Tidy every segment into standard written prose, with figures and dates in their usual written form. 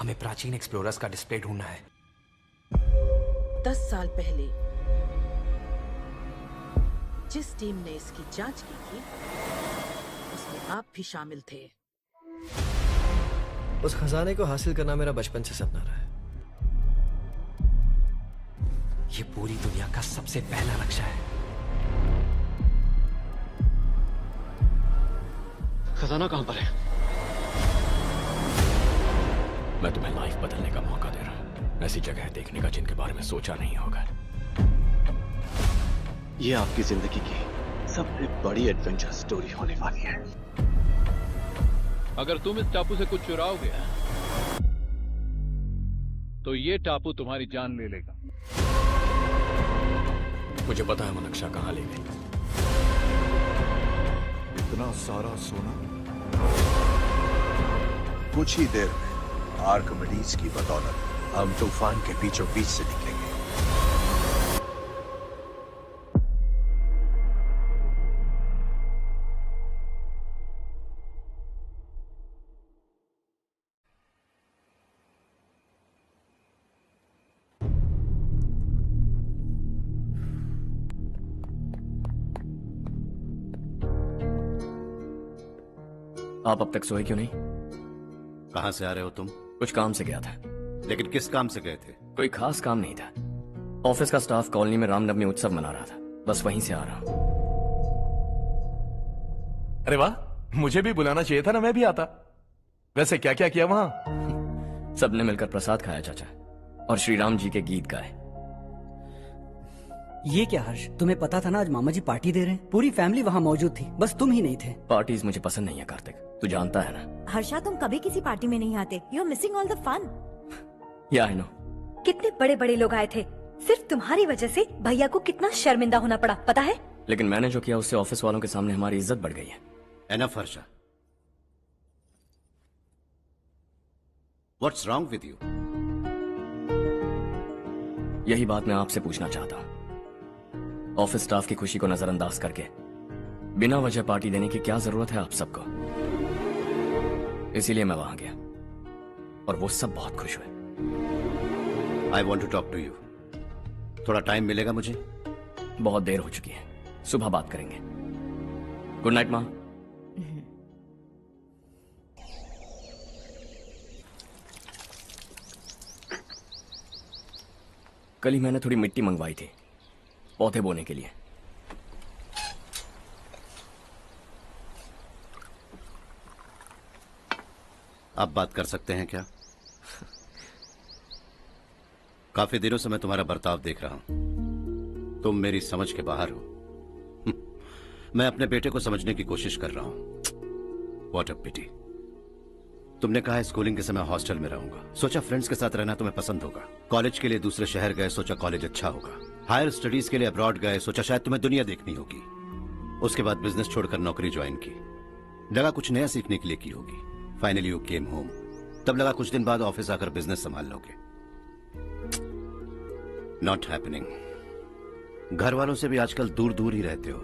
हमें प्राचीन एक्सप्लोरर्स का डिस्प्ले ढूंढना है। 10 साल पहले जिस टीम ने इसकी जांच की थी उसमें आप भी शामिल थे। उस खजाने को हासिल करना मेरा बचपन से सपना रहा है। ये पूरी दुनिया का सबसे पहला रक्षा है। खजाना कहां पर है? मैं तुम्हें लाइफ बदलने का मौका दे रहा हूं, ऐसी जगह देखने का जिनके बारे में सोचा नहीं होगा। ये आपकी जिंदगी की सबसे बड़ी एडवेंचर स्टोरी होने वाली है। अगर तुम इस टापू से कुछ चुराओगे तो ये टापू तुम्हारी जान ले लेगा। मुझे पता है वो नक्शा कहां ले गई। इतना सारा सोना कुछ ही देर में आर्किमिडीज की बदौलत हम तूफान के बीचों बीच से निकलेंगे। आप अब तक सोए क्यों नहीं? कहां से आ रहे हो तुम? कुछ काम से गया था। लेकिन किस काम से गए थे? कोई खास काम नहीं था। ऑफिस का स्टाफ कॉलोनी में रामनवमी उत्सव मना रहा था, बस वहीं से आ रहा हूं। अरे वाह, मुझे भी बुलाना चाहिए था ना, मैं भी आता। वैसे क्या क्या किया वहां? सबने मिलकर प्रसाद खाया चाचा, और श्री राम जी के गीत गाए। ये क्या हर्ष, तुम्हें पता था ना आज मामा जी पार्टी दे रहे हैं? पूरी फैमिली वहाँ मौजूद थी, बस तुम ही नहीं थे। पार्टीज मुझे पसंद नहीं है कार्तिक, तू जानता है ना। हर्षा, तुम कभी किसी पार्टी में नहीं आते। You are missing all the fun. Yeah I no. कितने बड़े बड़े लोग आए थे, सिर्फ तुम्हारी वजह से भैया को कितना शर्मिंदा होना पड़ा, पता है? लेकिन मैंने जो किया उससे ऑफिस वालों के सामने हमारी इज्जत बढ़ गई है। Enough Harsha, what's wrong with you? यही बात मैं आपसे पूछना चाहता हूँ। ऑफिस स्टाफ की खुशी को नजरअंदाज करके बिना वजह पार्टी देने की क्या जरूरत है आप सबको? इसीलिए मैं वहां गया और वो सब बहुत खुश हुए। I want to talk to you. थोड़ा टाइम मिलेगा मुझे? बहुत देर हो चुकी है, सुबह बात करेंगे। गुड नाइट माँ। कल ही मैंने थोड़ी मिट्टी मंगवाई थी पौधे बोने के लिए। आप बात कर सकते हैं क्या? काफी दिनों से मैं तुम्हारा बर्ताव देख रहा हूं। तुम मेरी समझ के बाहर हो। मैं अपने बेटे को समझने की कोशिश कर रहा हूं। व्हाट अ पिटी। तुमने कहा स्कूलिंग के समय हॉस्टल में रहूंगा, सोचा फ्रेंड्स के साथ रहना तुम्हें पसंद होगा। कॉलेज के लिए दूसरे शहर गए, सोचा कॉलेज अच्छा होगा। हायर स्टडीज के लिए अब्रॉड गए, सोचा शायद तुम्हें दुनिया देखनी होगी। उसके बाद बिजनेस छोड़कर नौकरी ज्वाइन की, लगा कुछ नया सीखने के लिए की होगी। फाइनली यू केम होम, तब लगा कुछ दिन बाद ऑफिस आकर बिजनेस संभाल लोगे। Not happening. घर वालों से भी आजकल दूर दूर ही रहते हो।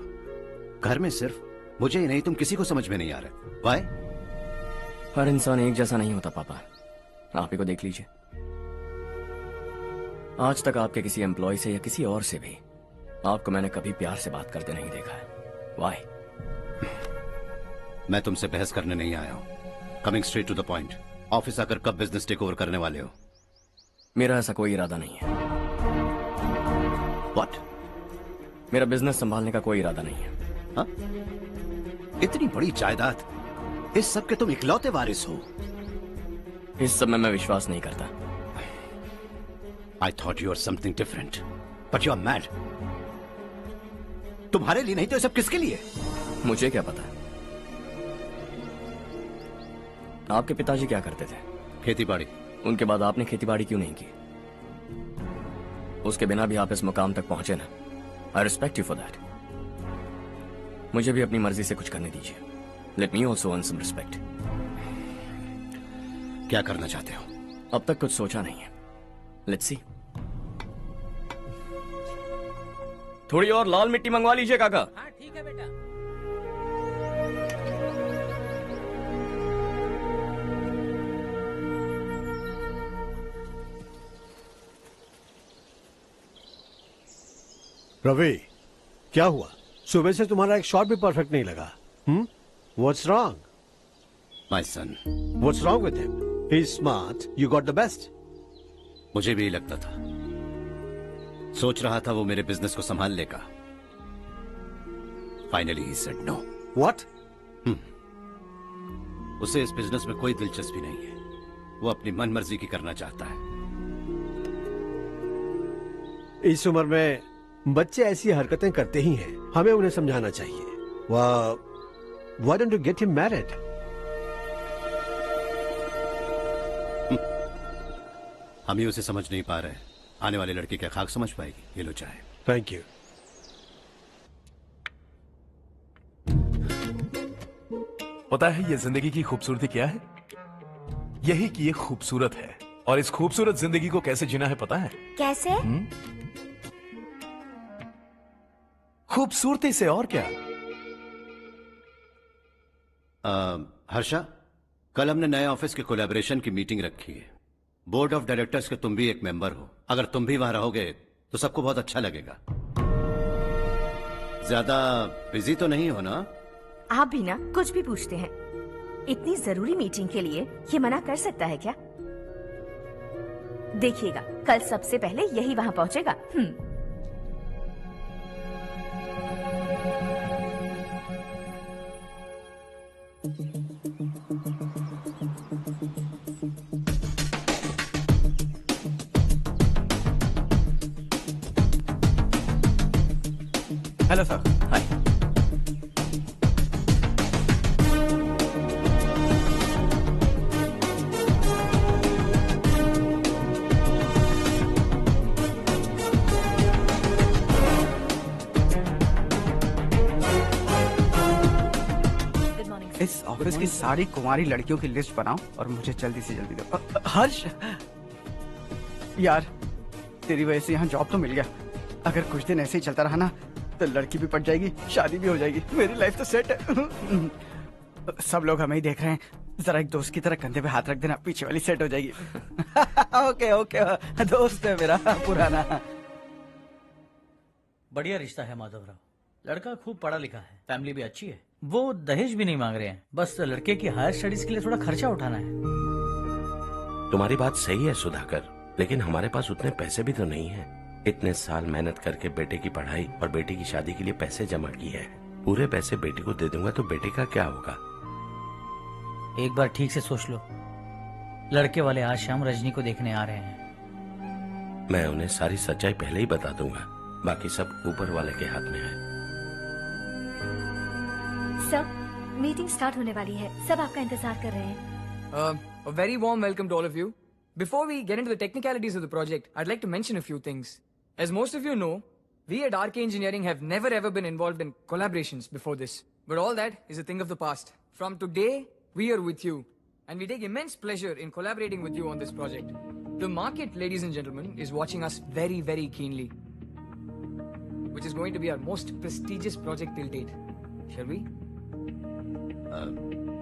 घर में सिर्फ मुझे ही नहीं, तुम किसी को समझ में नहीं आ रहे। वाई? हर इंसान एक जैसा नहीं होता पापा, आप ही को देख लीजिए। आज तक आपके किसी एम्प्लॉय से या किसी और से भी आपको मैंने कभी प्यार से बात करते नहीं देखा है। वाई? मैं तुमसे बहस करने नहीं आया हूं। Coming straight to the point, office आकर कब बिजनेस टेक ओवर करने वाले हो? मेरा ऐसा कोई इरादा नहीं है। व्हाट? मेरा बिजनेस संभालने का कोई इरादा नहीं है। हाँ? इतनी बड़ी जायदाद, इस सब के तुम इकलौते वारिस हो। इस सब में मैं विश्वास नहीं करता। I thought you were something different, but you are mad. तुम्हारे लिए नहीं तो ये सब किसके लिए? मुझे क्या पता। आपके पिताजी क्या करते थे? खेतीबाड़ी। उनके बाद आपने खेतीबाड़ी क्यों नहीं की? उसके बिना भी आप इस मुकाम तक पहुंचे ना। I respect you for that. मुझे भी अपनी मर्जी से कुछ करने दीजिए। Let me also earn some respect. क्या करना चाहते हो? अब तक कुछ सोचा नहीं है। Let's see. थोड़ी और लाल मिट्टी मंगवा लीजिए काका। हाँ ठीक है बेटा। रवि, क्या हुआ? सुबह से तुम्हारा एक शॉट भी परफेक्ट नहीं लगा। What's wrong? My son. What's wrong with him? He's smart. You got the best. मुझे भी लगता था, सोच रहा था वो मेरे बिजनेस को संभाल लेगा। Finally he said no. What? उसे इस बिजनेस में कोई दिलचस्पी नहीं है। वो अपनी मनमर्जी की करना चाहता है। इस उम्र में बच्चे ऐसी हरकतें करते ही हैं। हमें उन्हें समझाना चाहिए। Why don't you get him married? हम ही उसे समझ नहीं पा रहे। आने वाली लड़की क्या खाक समझ पाएगी? ये लो चाहे। Thank you. पता है ये जिंदगी की खूबसूरती क्या है? यही कि ये खूबसूरत है, और इस खूबसूरत जिंदगी को कैसे जीना है पता है? कैसे? खूबसूरती से, और क्या। हर्षा, कल हमने नए ऑफिस के कोलैबोरेशन की मीटिंग रखी है। बोर्ड ऑफ डायरेक्टर्स के तुम भी एक मेंबर हो। अगर तुम भी वहां रहोगे तो सबको बहुत अच्छा लगेगा। ज्यादा बिजी तो नहीं हो ना? आप भी ना कुछ भी पूछते हैं। इतनी जरूरी मीटिंग के लिए ये मना कर सकता है क्या? देखिएगा, कल सबसे पहले यही वहां पहुंचेगा। Hello sir. हाय। इस ऑफिस की सारी कुंवारी लड़कियों की लिस्ट बनाओ और मुझे जल्दी से जल्दी दो। हर्ष, यार तेरी वजह से यहाँ जॉब तो मिल गया। अगर कुछ दिन ऐसे ही चलता रहा ना तो लड़की भी पट जाएगी, शादी भी हो जाएगी, मेरी लाइफ तो सेट है। सब लोग हमें ही देख रहे हैं, जरा एक दोस्त की तरह कंधे पे हाथ रख देना, पीछे वाली सेट हो जाएगी। ओके ओके, दोस्त है मेरा पुराना। बढ़िया रिश्ता है माधव राव। लड़का खूब पढ़ा लिखा है, फैमिली भी अच्छी है। वो दहेज भी नहीं मांग रहे हैं, बस लड़के की हायर स्टडीज के लिए थोड़ा खर्चा उठाना है। तुम्हारी बात सही है सुधाकर, लेकिन हमारे पास उतने पैसे भी तो नहीं है। इतने साल मेहनत करके बेटे की पढ़ाई और बेटे की शादी के लिए पैसे जमा किए हैं। पूरे पैसे बेटे को दे दूंगा तो बेटे का क्या होगा? एक बार ठीक से सोच लो। लड़के वाले आज शाम रजनी को देखने आ रहे हैं। मैं उन्हें सारी सच्चाई पहले ही बता दूंगा, बाकी सब ऊपर वाले के हाथ में है। सर, मीटिंग स्टार्ट होने वाली है, सब आपका इंतजार कर रहे हैं। A very warm welcome to all of you. Before we get into the technicalities of the project, I'd like to mention a few things. As most of you know, we at RK Engineering have never ever been involved in collaborations before this. But all that is a thing of the past. From today, we are with you. And we take immense pleasure in collaborating with you on this project. The market, ladies and gentlemen, is watching us very, very keenly. Which is going to be our most prestigious project till date. Shall we?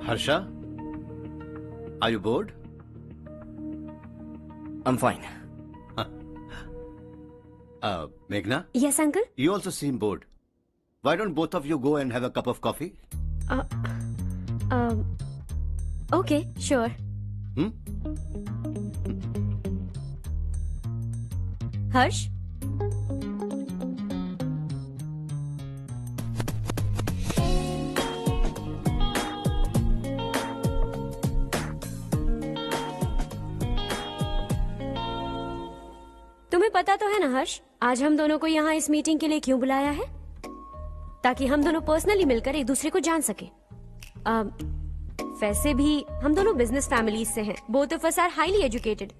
Harsha, are you bored? I'm fine. Meghna? Yes, uncle? You also seem bored. Why don't both of you go and have a cup of coffee? Okay, sure. Harsh? तुम्हें पता तो है ना हर्ष, आज हम दोनों को यहाँ इस मीटिंग के लिए क्यों बुलाया है? ताकि हम दोनों पर्सनली मिलकर एक दूसरे को जान सके। वैसे भी हम दोनों बिजनेस फैमिलीज से हैं। Both of us are highly educated.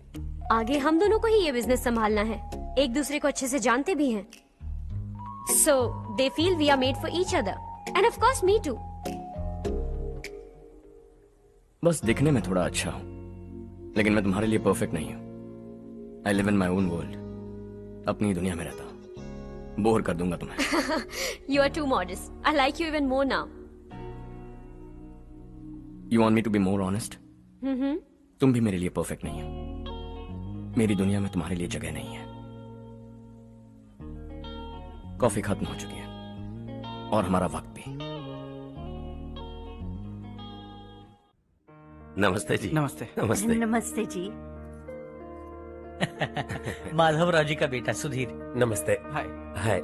आगे हम दोनों को ही ये बिजनेस संभालना है, एक दूसरे को अच्छे से जानते भी हैं। So they feel we are made for each other and of course me too. बस दिखने में थोड़ा अच्छा हूं, लेकिन मैं तुम्हारे लिए परफेक्ट नहीं हूं। I live in my own world, अपनी दुनिया में रहता हूं। बोर कर दूंगा तुम्हें। You are too modest. I like you even more now. You want me to be more honest? तुम भी मेरे लिए परफेक्ट नहीं हो। मेरी दुनिया में तुम्हारे लिए जगह नहीं है। कॉफी खत्म हो चुकी है और हमारा वक्त भी। नमस्ते जी। नमस्ते। नमस्ते। नमस्ते जी। माधवराव जी का बेटा सुधीर। नमस्ते। हाय। हाय।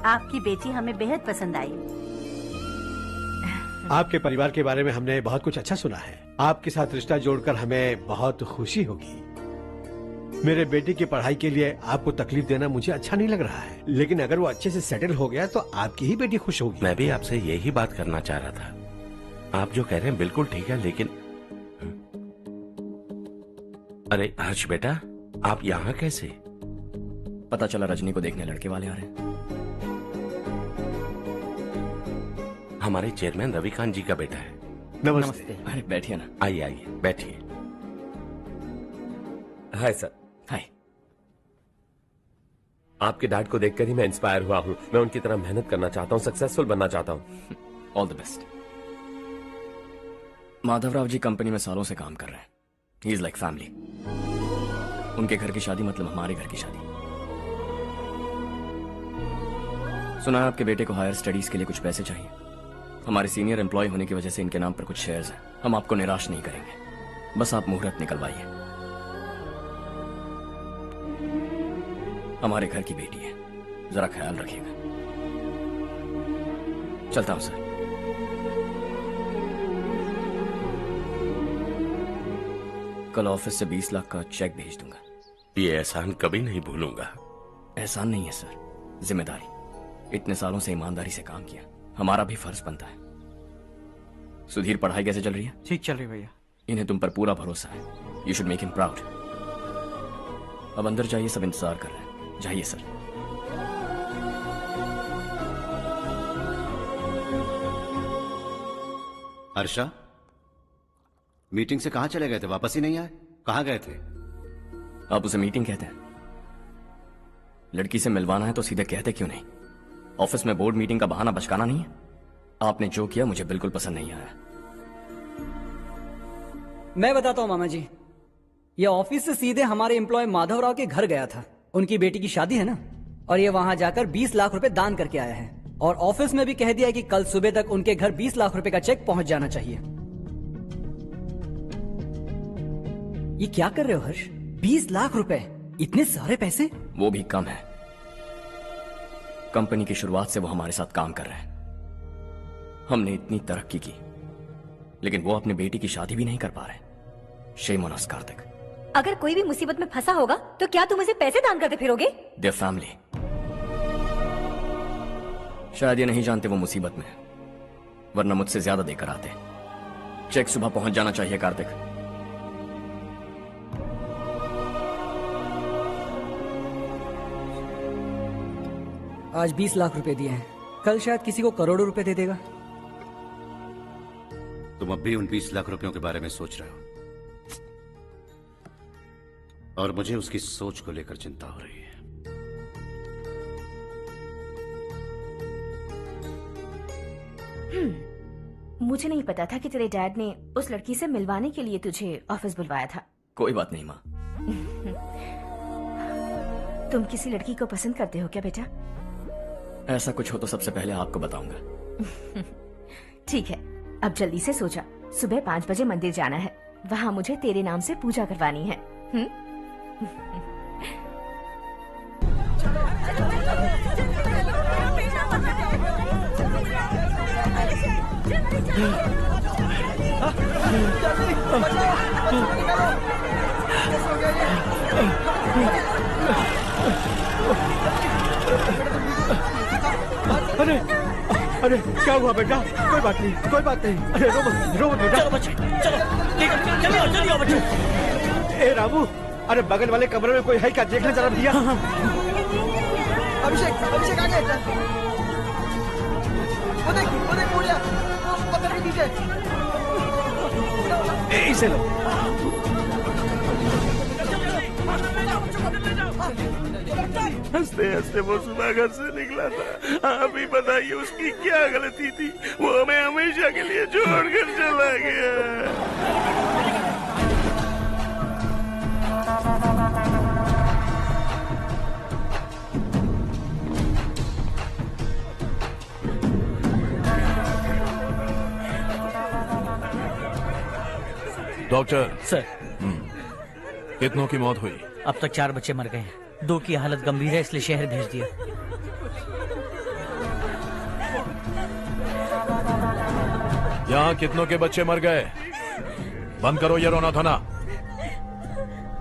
आपकी बेटी हमें बेहद पसंद आई। आपके परिवार के बारे में हमने बहुत कुछ अच्छा सुना है। आपके साथ रिश्ता जोड़कर हमें बहुत खुशी होगी। मेरे बेटे की पढ़ाई के लिए आपको तकलीफ देना मुझे अच्छा नहीं लग रहा है, लेकिन अगर वो अच्छे से सेटल हो गया तो आपकी ही बेटी खुश होगी। मैं भी आपसे यही बात करना चाह रहा था। आप जो कह रहे हैं बिल्कुल ठीक है, लेकिन अरे हर्ष बेटा, आप यहाँ कैसे? पता चला रजनी को देखने लड़के वाले आ रहे हैं। हमारे चेयरमैन रविकांत जी का बेटा है। नमस्ते। अरे बैठिए ना। आइए आइए बैठिए। Hi sir. हाय। आपके डैड को देखकर ही मैं इंस्पायर हुआ हूँ। मैं उनकी तरह मेहनत करना चाहता हूँ, सक्सेसफुल बनना चाहता हूँ। All the best. Madhavrao ji company में सालों से काम कर रहे हैं। He is like family. उनके घर की शादी मतलब हमारे घर की शादी। सुना है आपके बेटे को हायर स्टडीज के लिए कुछ पैसे चाहिए। हमारे सीनियर एम्प्लॉय होने की वजह से इनके नाम पर कुछ शेयर्स हैं। हम आपको निराश नहीं करेंगे, बस आप मुहूर्त निकलवाइए। हमारे घर की बेटी है, जरा ख्याल रखिएगा। चलता हूं सर। कल ऑफिस से 20 लाख का चेक भेज दूंगा। ये एहसान कभी नहीं भूलूंगा। एहसान नहीं है सर, जिम्मेदारी। इतने सालों से ईमानदारी से काम किया, हमारा भी फर्ज बनता है। सुधीर, पढ़ाई कैसे चल रही है? ठीक चल रही भैया। इन्हें तुम पर पूरा भरोसा है। You should make him proud. अब अंदर जाइए, सब इंतजार कर रहे हैं। जाइए सर। हर्षा, मीटिंग से कहां चले गए थे? वापस ही नहीं आए? कहां गए थे? आप उसे मीटिंग कहते हैं? लड़की से मिलवाना है तो सीधे कहते क्यों नहीं? ऑफिस में बोर्ड मीटिंग का बहाना बचकाना नहीं है। आपने जो किया मुझे बिल्कुल पसंद नहीं आया। मैं बताता हूँ मामा जी, ये ऑफिस से सीधे हमारे एम्प्लॉय माधवराव के घर गया था। उनकी बेटी की शादी है ना, और ये वहां जाकर 20 लाख रुपए दान करके आया है। और ऑफिस में भी कह दिया है कि कल सुबह तक उनके घर 20 लाख रुपए का चेक पहुंच जाना चाहिए। ये क्या कर रहे हो हर्ष? 20 लाख रुपए, इतने सारे पैसे? वो भी कम है। कंपनी की शुरुआत से वो हमारे साथ काम कर रहे हैं। हमने इतनी तरक्की की, लेकिन वो अपनी बेटी की शादी भी नहीं कर पा रहे। Shame on us Kartik. अगर कोई भी मुसीबत में फंसा होगा तो क्या तुम उसे पैसे दान करते फिरोगे? Their family. शायद ये नहीं जानते वो मुसीबत में है, वरना मुझसे ज्यादा देकर आते। चेक सुबह पहुंच जाना चाहिए कार्तिक। आज 20 लाख रुपए दिए हैं, कल शायद किसी को करोड़ों रुपए दे देगा। तुम अब भी उन 20 लाख रुपयों के बारे में सोच रहे हो, और मुझे उसकी सोच को लेकर चिंता हो रही है। मुझे नहीं पता था कि तेरे डैड ने उस लड़की से मिलवाने के लिए तुझे ऑफिस बुलवाया था। कोई बात नहीं माँ। तुम किसी लड़की को पसंद करते हो क्या बेटा? ऐसा कुछ हो तो सबसे पहले आपको बताऊंगा। ठीक है, अब जल्दी से सो जा। सुबह 5 बजे मंदिर जाना है, वहाँ मुझे तेरे नाम से पूजा करवानी है। अरे अरे क्या हुआ बेटा? कोई बात नहीं, कोई बात नहीं। अरे रो मत बेटा। चलो बच्चे, चलो जल्दी आओ बच्चे। ए रामू, अरे बगल वाले कमरे में कोई है क्या? देखना जरा भैया। अभिषेक, अभिषेक आ गया। वो देख मुड़िया, वो पत्थर के नीचे। इसे लो। हंसते हंसते वो सुबह घर से निकला था। आप ही बताइए उसकी क्या गलती थी, वो हमें हमेशा के लिए छोड़कर चला गया। डॉक्टर सर, कितनों की मौत हुई? अब तक 4 बच्चे मर गए हैं, 2 की हालत गंभीर है, इसलिए शहर भेज दिया। यहाँ कितनों के बच्चे मर गए? बंद करो ये रोना धोना।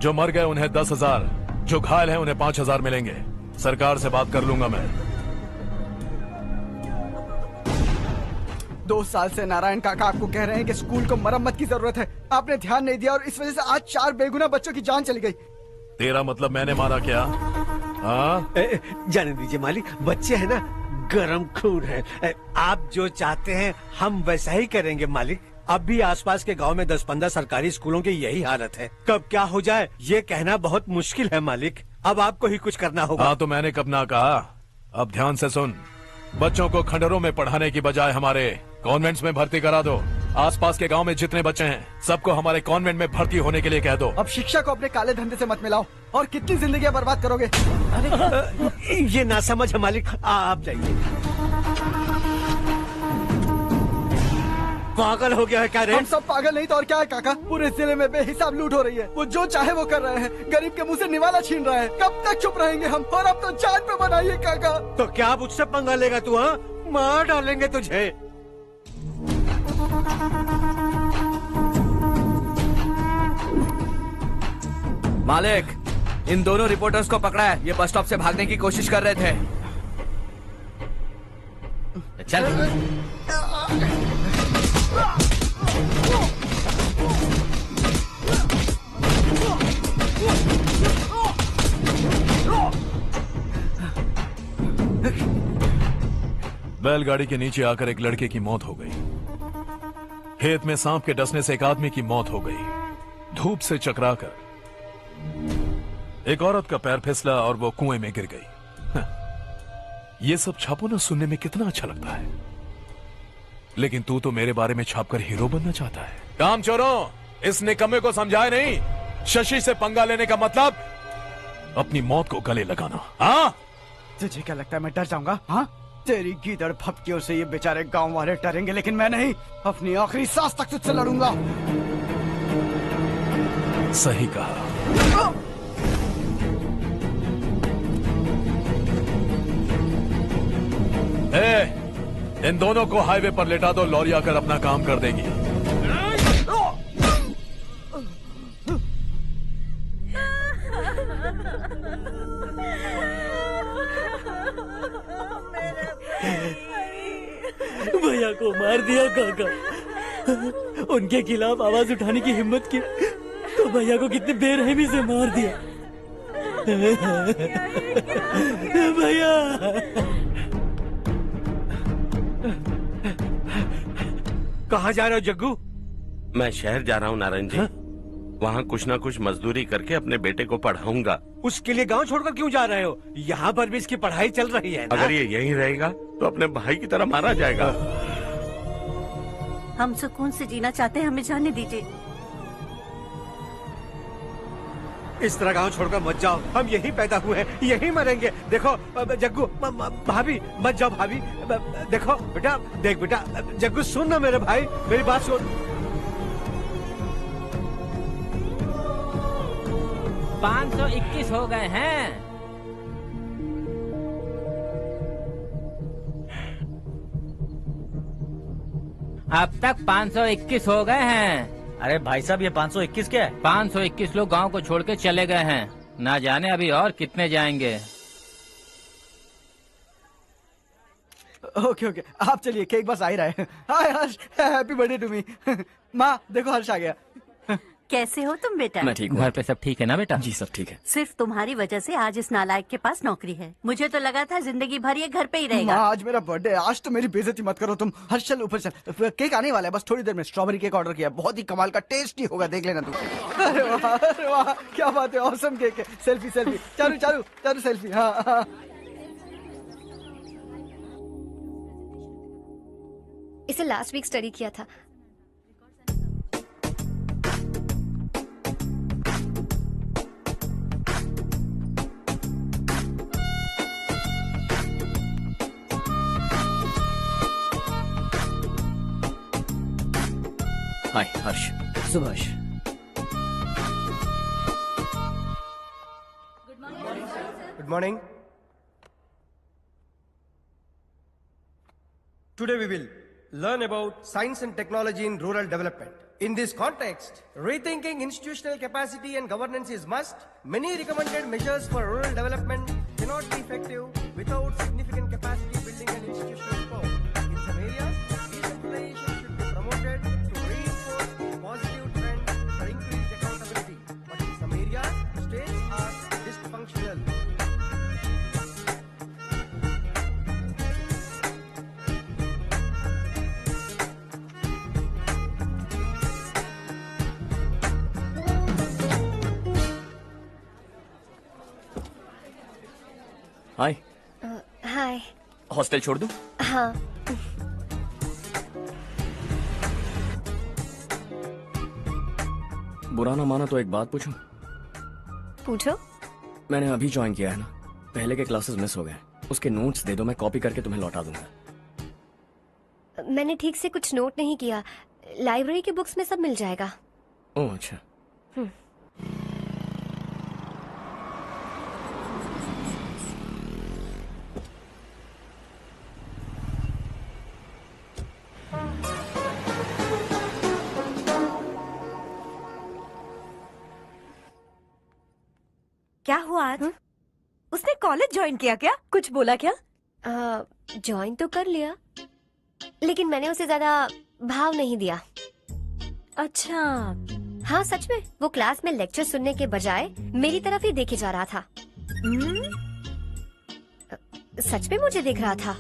जो मर गए उन्हें 10,000, जो घायल हैं उन्हें 5,000 मिलेंगे। सरकार से बात कर लूंगा मैं। 2 साल से नारायण काका आपको कह रहे हैं कि स्कूल को मरम्मत की जरूरत है। आपने ध्यान नहीं दिया और इस वजह से आज 4 बेगुनाह बच्चों की जान चली गई। तेरा मतलब मैंने मारा क्या? हाँ? जाने दीजिए मालिक, बच्चे हैं ना, गरम खून है। आप जो चाहते हैं हम वैसा ही करेंगे मालिक। अब भी आसपास के गांव में 10-15 सरकारी स्कूलों की यही हालत है। कब क्या हो जाए ये कहना बहुत मुश्किल है मालिक। अब आपको ही कुछ करना होगा। हाँ तो मैंने कब ना कहा। अब ध्यान से सुन, बच्चों को खंडरों में पढ़ाने की बजाय हमारे कॉन्वेंट्स में भर्ती करा दो। आसपास के गांव में जितने बच्चे हैं सबको हमारे कॉन्वेंट में भर्ती होने के लिए कह दो। अब शिक्षा को अपने काले धंधे से मत मिलाओ और कितनी जिंदगियां बर्बाद करोगे। ये ना समझ है मालिक, आप जाइए। पागल हो गया है क्या रे? हम सब पागल नहीं तो और क्या है काका। पूरे जिले में बेहिसाब लूट हो रही है। वो जो चाहे वो कर रहे हैं, गरीब के मुंह से निवाला छीन रहा है। कब तक चुप रहेंगे हम? और अब तो जान पे बनाइए काका। तो क्या मुझसे पंगा लेगा तू? हाँ, मार डालेंगे तुझे। मालिक, इन दोनों रिपोर्टर्स को पकड़ा है। ये बस स्टॉप से भागने की कोशिश कर रहे थे। चल। बैलगाड़ी के नीचे आकर एक लड़के की मौत हो गई। खेत में सांप के डसने से एक आदमी की मौत हो गई। धूप से चकराकर एक औरत का पैर फिसला और वो कुएं में गिर गई। ये सब छापो ना, सुनने में कितना अच्छा लगता है, लेकिन तू तो मेरे बारे में छापकर हीरो बनना चाहता है। काम चोरों, इस निकम्मे को समझाए नहीं। शशि से पंगा लेने का मतलब अपनी मौत को गले लगाना। हाँ, तुझे क्या लगता है मैं डर जाऊंगा? हाँ, तेरी गीदड़ फपकियों से ये बेचारे गांव वाले डरेंगे, लेकिन मैं नहीं। अपनी आखिरी सांस तक तुझसे लड़ूंगा। सही कहा। इन दोनों को हाईवे पर लेटा दो, लॉरी आकर अपना काम कर देगी। भैया को मार दिया काका। उनके खिलाफ आवाज उठाने की हिम्मत की तो भैया को कितने बेरहमी से मार दिया। भैया कहाँ जा रहे हो जग्गू? मैं शहर जा रहा हूँ नारायण जी। वहाँ कुछ ना कुछ मजदूरी करके अपने बेटे को पढ़ाऊंगा। उसके लिए गांव छोड़कर क्यों जा रहे हो? यहाँ पर भी इसकी पढ़ाई चल रही है ना? अगर ये यहीं रहेगा तो अपने भाई की तरह मारा जाएगा। हम सुकून से जीना चाहते हैं, हमें जाने दीजिए। इस तरह गांव छोड़कर मत जाओ, हम यहीं पैदा हुए हैं, यहीं मरेंगे। देखो जग्गू, भाभी मत जाओ भाभी। देखो बेटा, देख बेटा, जग्गू सुन ना मेरे भाई, मेरी बात सुन। 521 हो गए हैं। अब तक 521 हो गए हैं। अरे भाई साहब, ये 521 क्या है? 521 लोग गांव को छोड़ के चले गए हैं। ना जाने अभी और कितने जाएंगे। ओके ओके, आप चलिए, केक बस आ ही रहा है। हाय हर्ष, हैप्पी बर्थडे टू मी। माँ देखो, हर्ष आ गया। कैसे हो तुम बेटा? मैं ठीक हूँ। घर पे सब ठीक है ना बेटा? जी सब ठीक है। सिर्फ तुम्हारी वजह से आज इस नालायक के पास नौकरी है। मुझे तो लगा था जिंदगी भर ये घर पे ही माँ, रहेगा। आज मेरा बर्थडे है, आज तो मेरी बेइज्जती मत करो तुम। हर्ष चल ऊपर चल, केक आने वाला है, बस थोड़ी देर में। स्ट्रॉबेरी केक ऑर्डर किया, बहुत ही कमाल का टेस्टी होगा, देख लेना तू। अरे वाह, क्या बात है, ऑसम केक है। Selfie selfie, Charu Charu Charu selfie. हाँ। इसे लास्ट वीक स्टडी किया था। हाय हर्ष। Subhash. Good morning. Today we will learn about science and technology in rural development. In this context, rethinking institutional capacity and governance is must. Many recommended measures for rural development cannot be effective without significant capacity building and institutional support. In some areas, decentralization should be promoted to reinforce a positive trend for increased accountability. But in some areas, states are dysfunctional. Hi. Hi. Hostel छोड़ दूं? हाँ। बुरा ना माना तो एक बात पूछूं? पूछो। मैंने अभी ज्वाइन किया है ना, पहले के क्लासेस मिस हो गए। उसके नोट्स दे दो, मैं कॉपी करके तुम्हें लौटा दूंगा। मैंने ठीक से कुछ नोट नहीं किया। लाइब्रेरी के बुक्स में सब मिल जाएगा। ओह अच्छा। क्या हुआ आज? उसने कॉलेज ज्वाइन किया क्या? कुछ बोला क्या? ज्वाइन तो कर लिया, लेकिन मैंने उसे ज्यादा भाव नहीं दिया। अच्छा। हाँ सच में, वो क्लास में लेक्चर सुनने के बजाय मेरी तरफ ही देखे जा रहा था। सच में मुझे देख रहा था।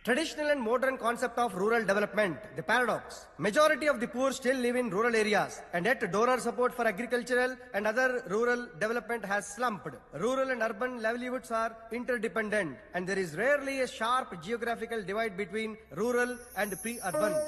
Traditional and modern concept of rural development, the paradox. Majority of the poor still live in rural areas, and yet donor support for agricultural and other rural development has slumped. Rural and urban livelihoods are interdependent, and there is rarely a sharp geographical divide between rural and pre-urban.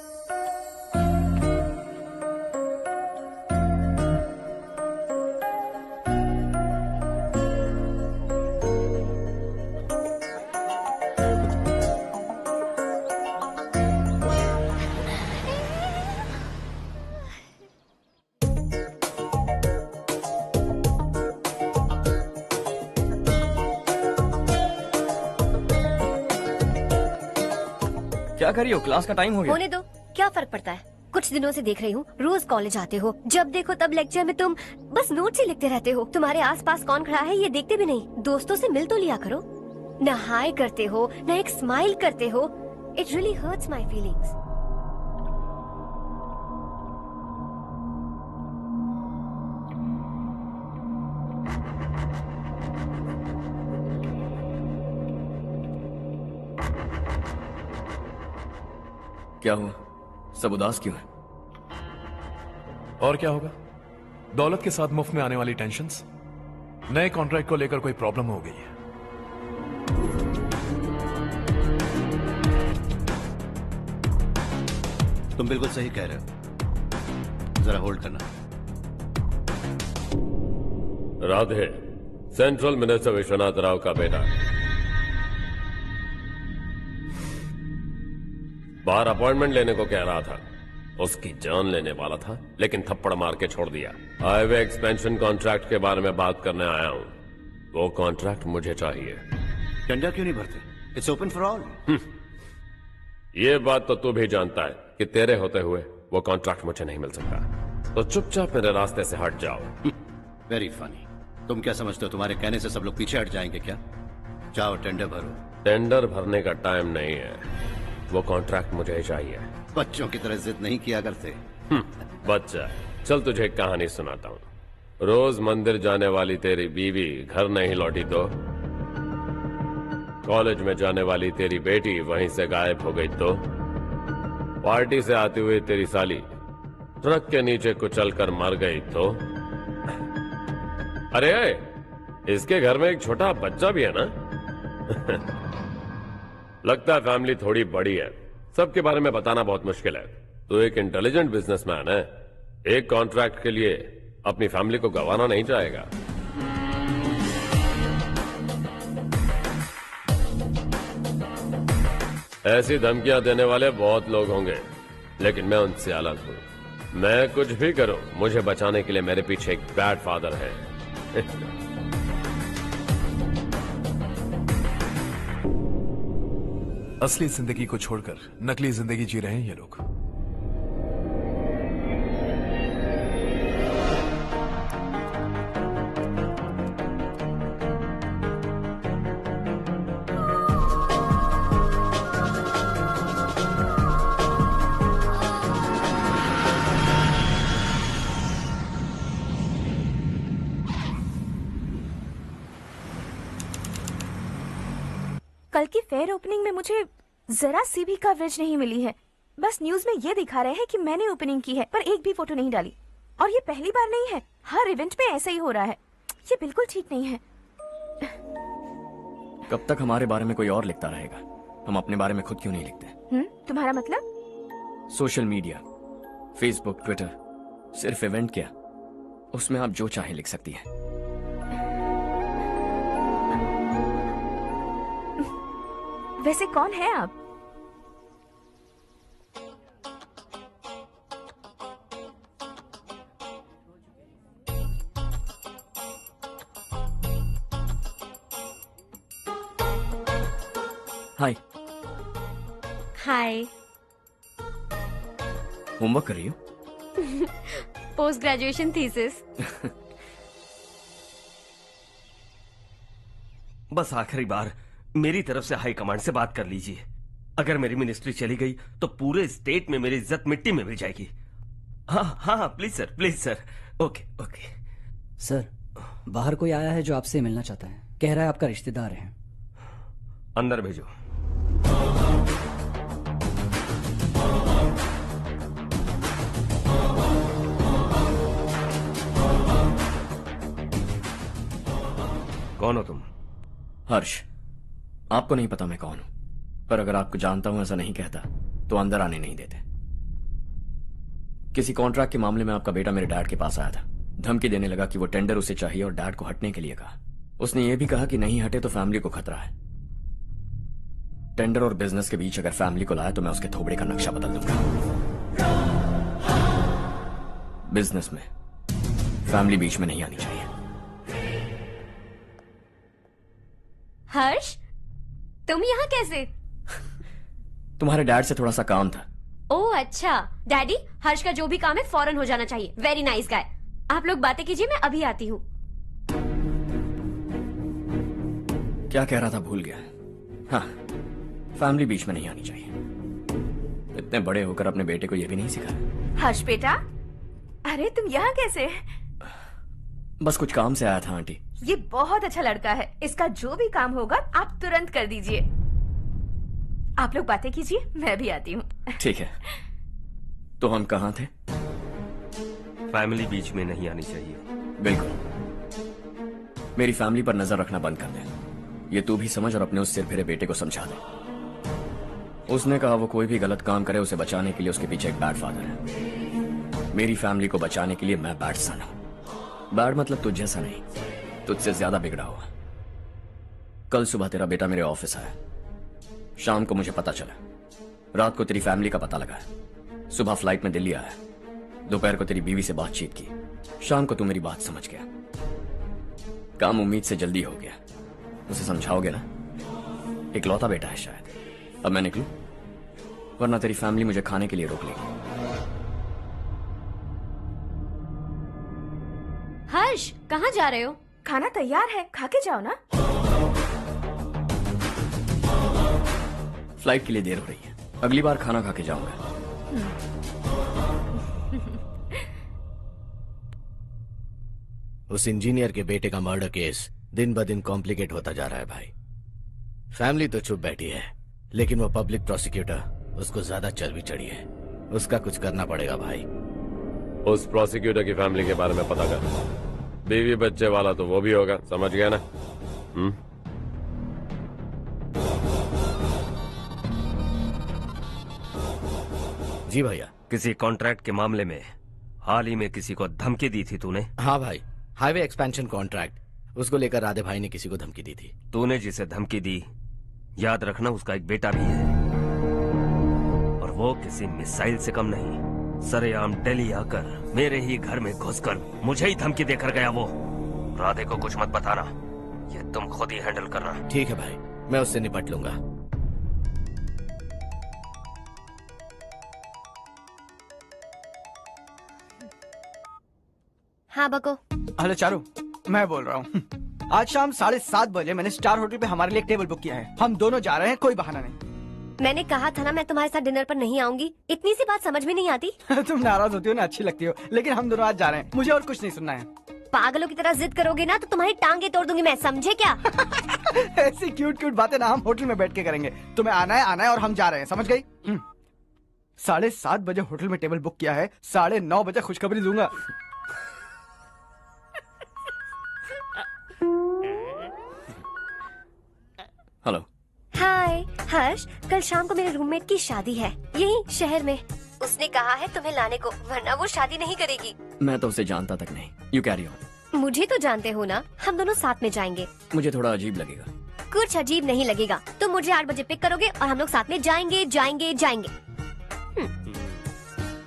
क्या कर रही हो? Class का time हो गया। होने दो, क्या फर्क पड़ता है। कुछ दिनों से देख रही हूँ, रोज कॉलेज आते हो, जब देखो तब लेक्चर में तुम बस नोट्स ही लिखते रहते हो। तुम्हारे आसपास कौन खड़ा है ये देखते भी नहीं। दोस्तों से मिल तो लिया करो। न हाय करते हो, न एक स्माइल करते हो। It really hurts my feelings. क्या हुआ? सब उदास क्यों है? और क्या होगा? दौलत के साथ मुफ्त में आने वाली टेंशन्स। नए कॉन्ट्रैक्ट को लेकर कोई प्रॉब्लम हो गई है। तुम बिल्कुल सही कह रहे हो, जरा होल्ड करना। राधे, सेंट्रल मिनिस्टर विश्वनाथ राव का बेटा। बाहर अपॉइंटमेंट लेने को कह रहा था। उसकी जान लेने वाला था, लेकिन थप्पड़ मार के छोड़ दिया। हाईवे एक्सपेंशन कॉन्ट्रैक्ट के बारे में बात करने आया हूं। वो कॉन्ट्रैक्ट मुझे चाहिए। टेंडर क्यों नहीं भरते? It's open for all. ये बात तो तू भी जानता है कि तेरे होते हुए वो कॉन्ट्रैक्ट मुझे नहीं मिल सकता। तो चुपचाप मेरे रास्ते से हट जाओ। Very funny. तुम क्या समझते हो तुम्हारे कहने से सब लोग पीछे हट जाएंगे क्या? जाओ टेंडर भरो। टेंडर भरने का टाइम नहीं है, वो कॉन्ट्रैक्ट मुझे ही चाहिए। बच्चों की तरह जिद नहीं किया करते। बच्चा, चल तुझे एक कहानी सुनाता हूँ। रोज मंदिर जाने वाली तेरी बीवी घर नहीं लौटी तो, कॉलेज में जाने वाली तेरी बेटी वहीं से गायब हो गई तो, पार्टी से आती हुई तेरी साली ट्रक के नीचे कुचलकर मर गई तो। अरे इसके घर में एक छोटा बच्चा भी है ना। लगता है फैमिली थोड़ी बड़ी है, सबके बारे में बताना बहुत मुश्किल है। तो एक इंटेलिजेंट बिजनेसमैन है, एक कॉन्ट्रैक्ट के लिए अपनी फैमिली को गंवाना नहीं चाहेगा। ऐसी धमकियां देने वाले बहुत लोग होंगे, लेकिन मैं उनसे अलग हूं। मैं कुछ भी करूं, मुझे बचाने के लिए मेरे पीछे एक बैड फादर है। असली जिंदगी को छोड़कर नकली जिंदगी जी रहे हैं ये लोग। कल की फेयर ओपनिंग में मुझे जरा सी भी कवरेज नहीं मिली है। बस न्यूज में ये दिखा रहे हैं कि मैंने ओपनिंग की है, पर एक भी फोटो नहीं डाली। और ये पहली बार नहीं है, हर इवेंट में ऐसा ही हो रहा है। ये बिल्कुल ठीक नहीं है। कब तक हमारे बारे में कोई और लिखता रहेगा? हम अपने बारे में खुद क्यों नहीं लिखते? तुम्हारा मतलब? सोशल मीडिया, फेसबुक, ट्विटर, सिर्फ इवेंट क्या, उसमें आप जो चाहे लिख सकती हैं। वैसे कौन है आप? हाय। हाय। होमवर्क कर रही हो? Post graduation thesis. बस आखिरी बार मेरी तरफ से हाई कमांड से बात कर लीजिए। अगर मेरी मिनिस्ट्री चली गई तो पूरे स्टेट में मेरी इज्जत मिट्टी में मिल जाएगी। हाँ हाँ please sir, please sir. Okay okay sir, बाहर कोई आया है जो आपसे मिलना चाहता है। कह रहा है आपका रिश्तेदार है। अंदर भेजो। कौन हो तुम? हर्ष। आपको नहीं पता मैं कौन हूं, पर अगर आपको जानता हूं ऐसा नहीं कहता तो अंदर आने नहीं देते। किसी कॉन्ट्रैक्ट के मामले में आपका बेटा मेरे डैड के पास आया था। धमकी देने लगा कि वो टेंडर उसे चाहिए और डैड को हटने के लिए कहा। उसने ये भी कहा कि नहीं हटे तो फैमिली को खतरा है। टेंडर और बिजनेस के बीच अगर फैमिली को लाया तो मैं उसके थोबड़े का नक्शा बदल दूंगा। बिजनेस में फैमिली बीच में नहीं आनी चाहिए। हर्ष, तुम यहाँ कैसे? तुम्हारे डैड से थोड़ा सा काम था। ओह अच्छा। डैडी, हर्ष का जो भी काम है फौरन हो जाना चाहिए। Very nice guy. आप लोग बातें कीजिए, मैं अभी आती हूँ। क्या कह रहा था भूल गया। हाँ, फैमिली बीच में नहीं आनी चाहिए। इतने बड़े होकर अपने बेटे को यह भी नहीं सिखाया। हर्ष बेटा, अरे तुम यहाँ कैसे? बस कुछ काम से आया था आंटी। ये बहुत अच्छा लड़का है। इसका जो भी काम होगा आप तुरंत कर दीजिए। आप लोग बातें कीजिए, मैं भी आती हूँ। ठीक है। तो हम कहाँ थे? फैमिली बीच में नहीं आनी चाहिए। बिल्कुल। मेरी फैमिली पर नजर रखना बंद कर दे। ये तू भी समझ और अपने उस सिर फिरे बेटे को समझा दे। उसने कहा वो कोई भी गलत काम करे उसे बचाने के लिए उसके पीछे एक बैड फादर है। मेरी फैमिली को बचाने के लिए मैं बैड सन हूं। बैड मतलब तुझ जैसा नहीं, तुझसे ज्यादा बिगड़ा हुआ। कल सुबह तेरा बेटा मेरे ऑफिस आया। शाम को मुझे पता चला। रात को तेरी फैमिली का पता लगा। सुबह फ्लाइट में दिल्ली आया। दोपहर को तेरी बीवी से बातचीत की। शाम को तू मेरी बात समझ गया। काम उम्मीद से जल्दी हो गया। उसे समझाओगे ना? इकलौता बेटा है शायद। अब मैं निकलूं, वरना तेरी फैमिली मुझे खाने के लिए रोक लेगी। हर्ष, कहाँ जा रहे हो? खाना तैयार है, खा के जाओ ना। फ्लाइट के लिए देर हो रही है। अगली बार खाना खा के जाऊंगा। उस इंजीनियर के बेटे का मर्डर केस दिन ब दिन कॉम्प्लिकेट होता जा रहा है भाई। फैमिली तो चुप बैठी है, लेकिन वो पब्लिक प्रोसिक्यूटर उसको ज्यादा चर्बी चढ़ी है। उसका कुछ करना पड़ेगा भाई। उस प्रोसिक्यूटर की फैमिली के बारे में पता कर। बीवी बच्चे वाला तो वो भी होगा, समझ गया ना? जी भैया। किसी कॉन्ट्रैक्ट के मामले में हाल ही में किसी को धमकी दी थी तूने? हाँ भाई, हाईवे एक्सपेंशन कॉन्ट्रैक्ट, उसको लेकर राधे भाई ने किसी को धमकी दी थी। तूने जिसे धमकी दी, याद रखना उसका एक बेटा भी है, और वो किसी मिसाइल से कम नहीं। सरेआम दिल्ली आकर मेरे ही घर में घुसकर मुझे ही धमकी देकर गया वो। राधे को कुछ मत बताना, ये तुम खुद ही हैंडल करना। ठीक है भाई, मैं उससे निपट लूंगा। हाँ बको। हेलो चारू, मैं बोल रहा हूँ। आज शाम 7:30 बजे मैंने स्टार होटल पे हमारे लिए एक टेबल बुक किया है। हम दोनों जा रहे हैं, कोई बहाना नहीं। मैंने कहा था ना मैं तुम्हारे साथ डिनर पर नहीं आऊंगी। इतनी सी बात समझ में नहीं आती? तुम नाराज होती हो ना, अच्छी लगती हो, लेकिन हम दोनों आज जा रहे हैं। मुझे और कुछ नहीं सुनना है। पागलों की तरह जिद करोगे ना तो तुम्हारी टांगे तोड़ दूंगी मैं, समझे क्या? ऐसी क्यूट क्यूट बातें ना हम होटल में बैठ के करेंगे। तुम्हें आना है और हम जा रहे हैं, समझ गई? 7:30 बजे होटल में टेबल बुक किया है, 9:30 बजे खुशखबरी दूंगा। हेलो। हाय हर्ष, कल शाम को मेरे रूममेट की शादी है यही शहर में। उसने कहा है तुम्हें लाने को, वरना वो शादी नहीं करेगी। मैं तो उसे जानता तक नहीं। You carry on. मुझे तो जानते हो ना, हम दोनों साथ में जाएंगे। मुझे थोड़ा अजीब लगेगा। कुछ अजीब नहीं लगेगा। तुम मुझे 8 बजे पिक करोगे और हम लोग साथ में जाएंगे जाएंगे जाएंगे।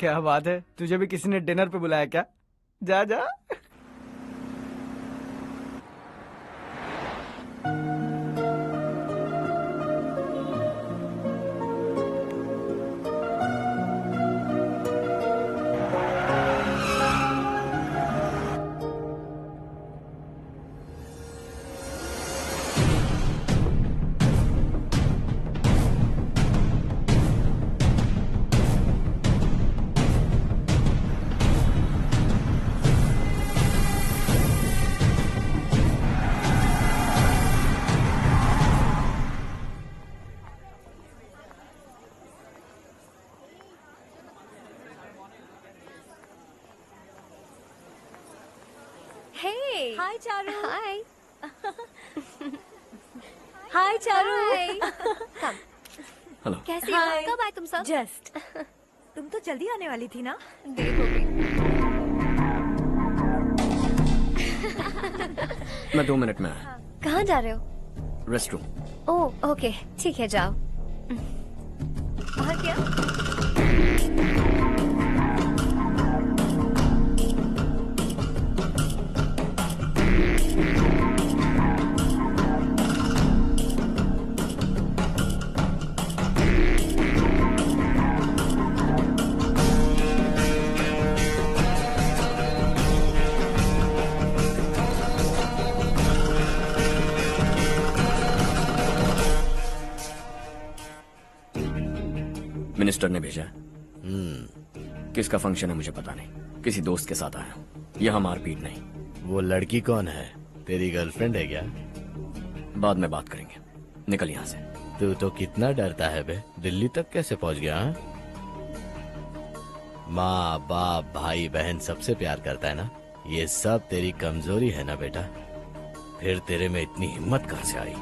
क्या बात है, तुझे भी किसी ने डिनर पे बुलाया क्या? जा जा। हाय चारू। हाय। हाय चारू। हेलो। कैसी हो? कब आए तुम सब? जस्ट। तुम तो जल्दी आने वाली थी ना? देर हो गई। मैं 2 मिनट में आया। कहाँ जा रहे हो? रेस्टरूम। ओह ओके, ठीक है जाओ। और क्या? मिनिस्टर ने भेजा। किसका फंक्शन है मुझे पता नहीं, किसी दोस्त के साथ आया हूँ। यहाँ मारपीट नहीं। वो लड़की कौन है? तेरी गर्लफ्रेंड है क्या? बाद में बात करेंगे, निकल यहाँ से। तू तो कितना डरता है बे, दिल्ली तक कैसे पहुँच गया? माँ बाप भाई बहन सबसे प्यार करता है ना, ये सब तेरी कमजोरी है ना बेटा। फिर तेरे में इतनी हिम्मत कहाँ से आई?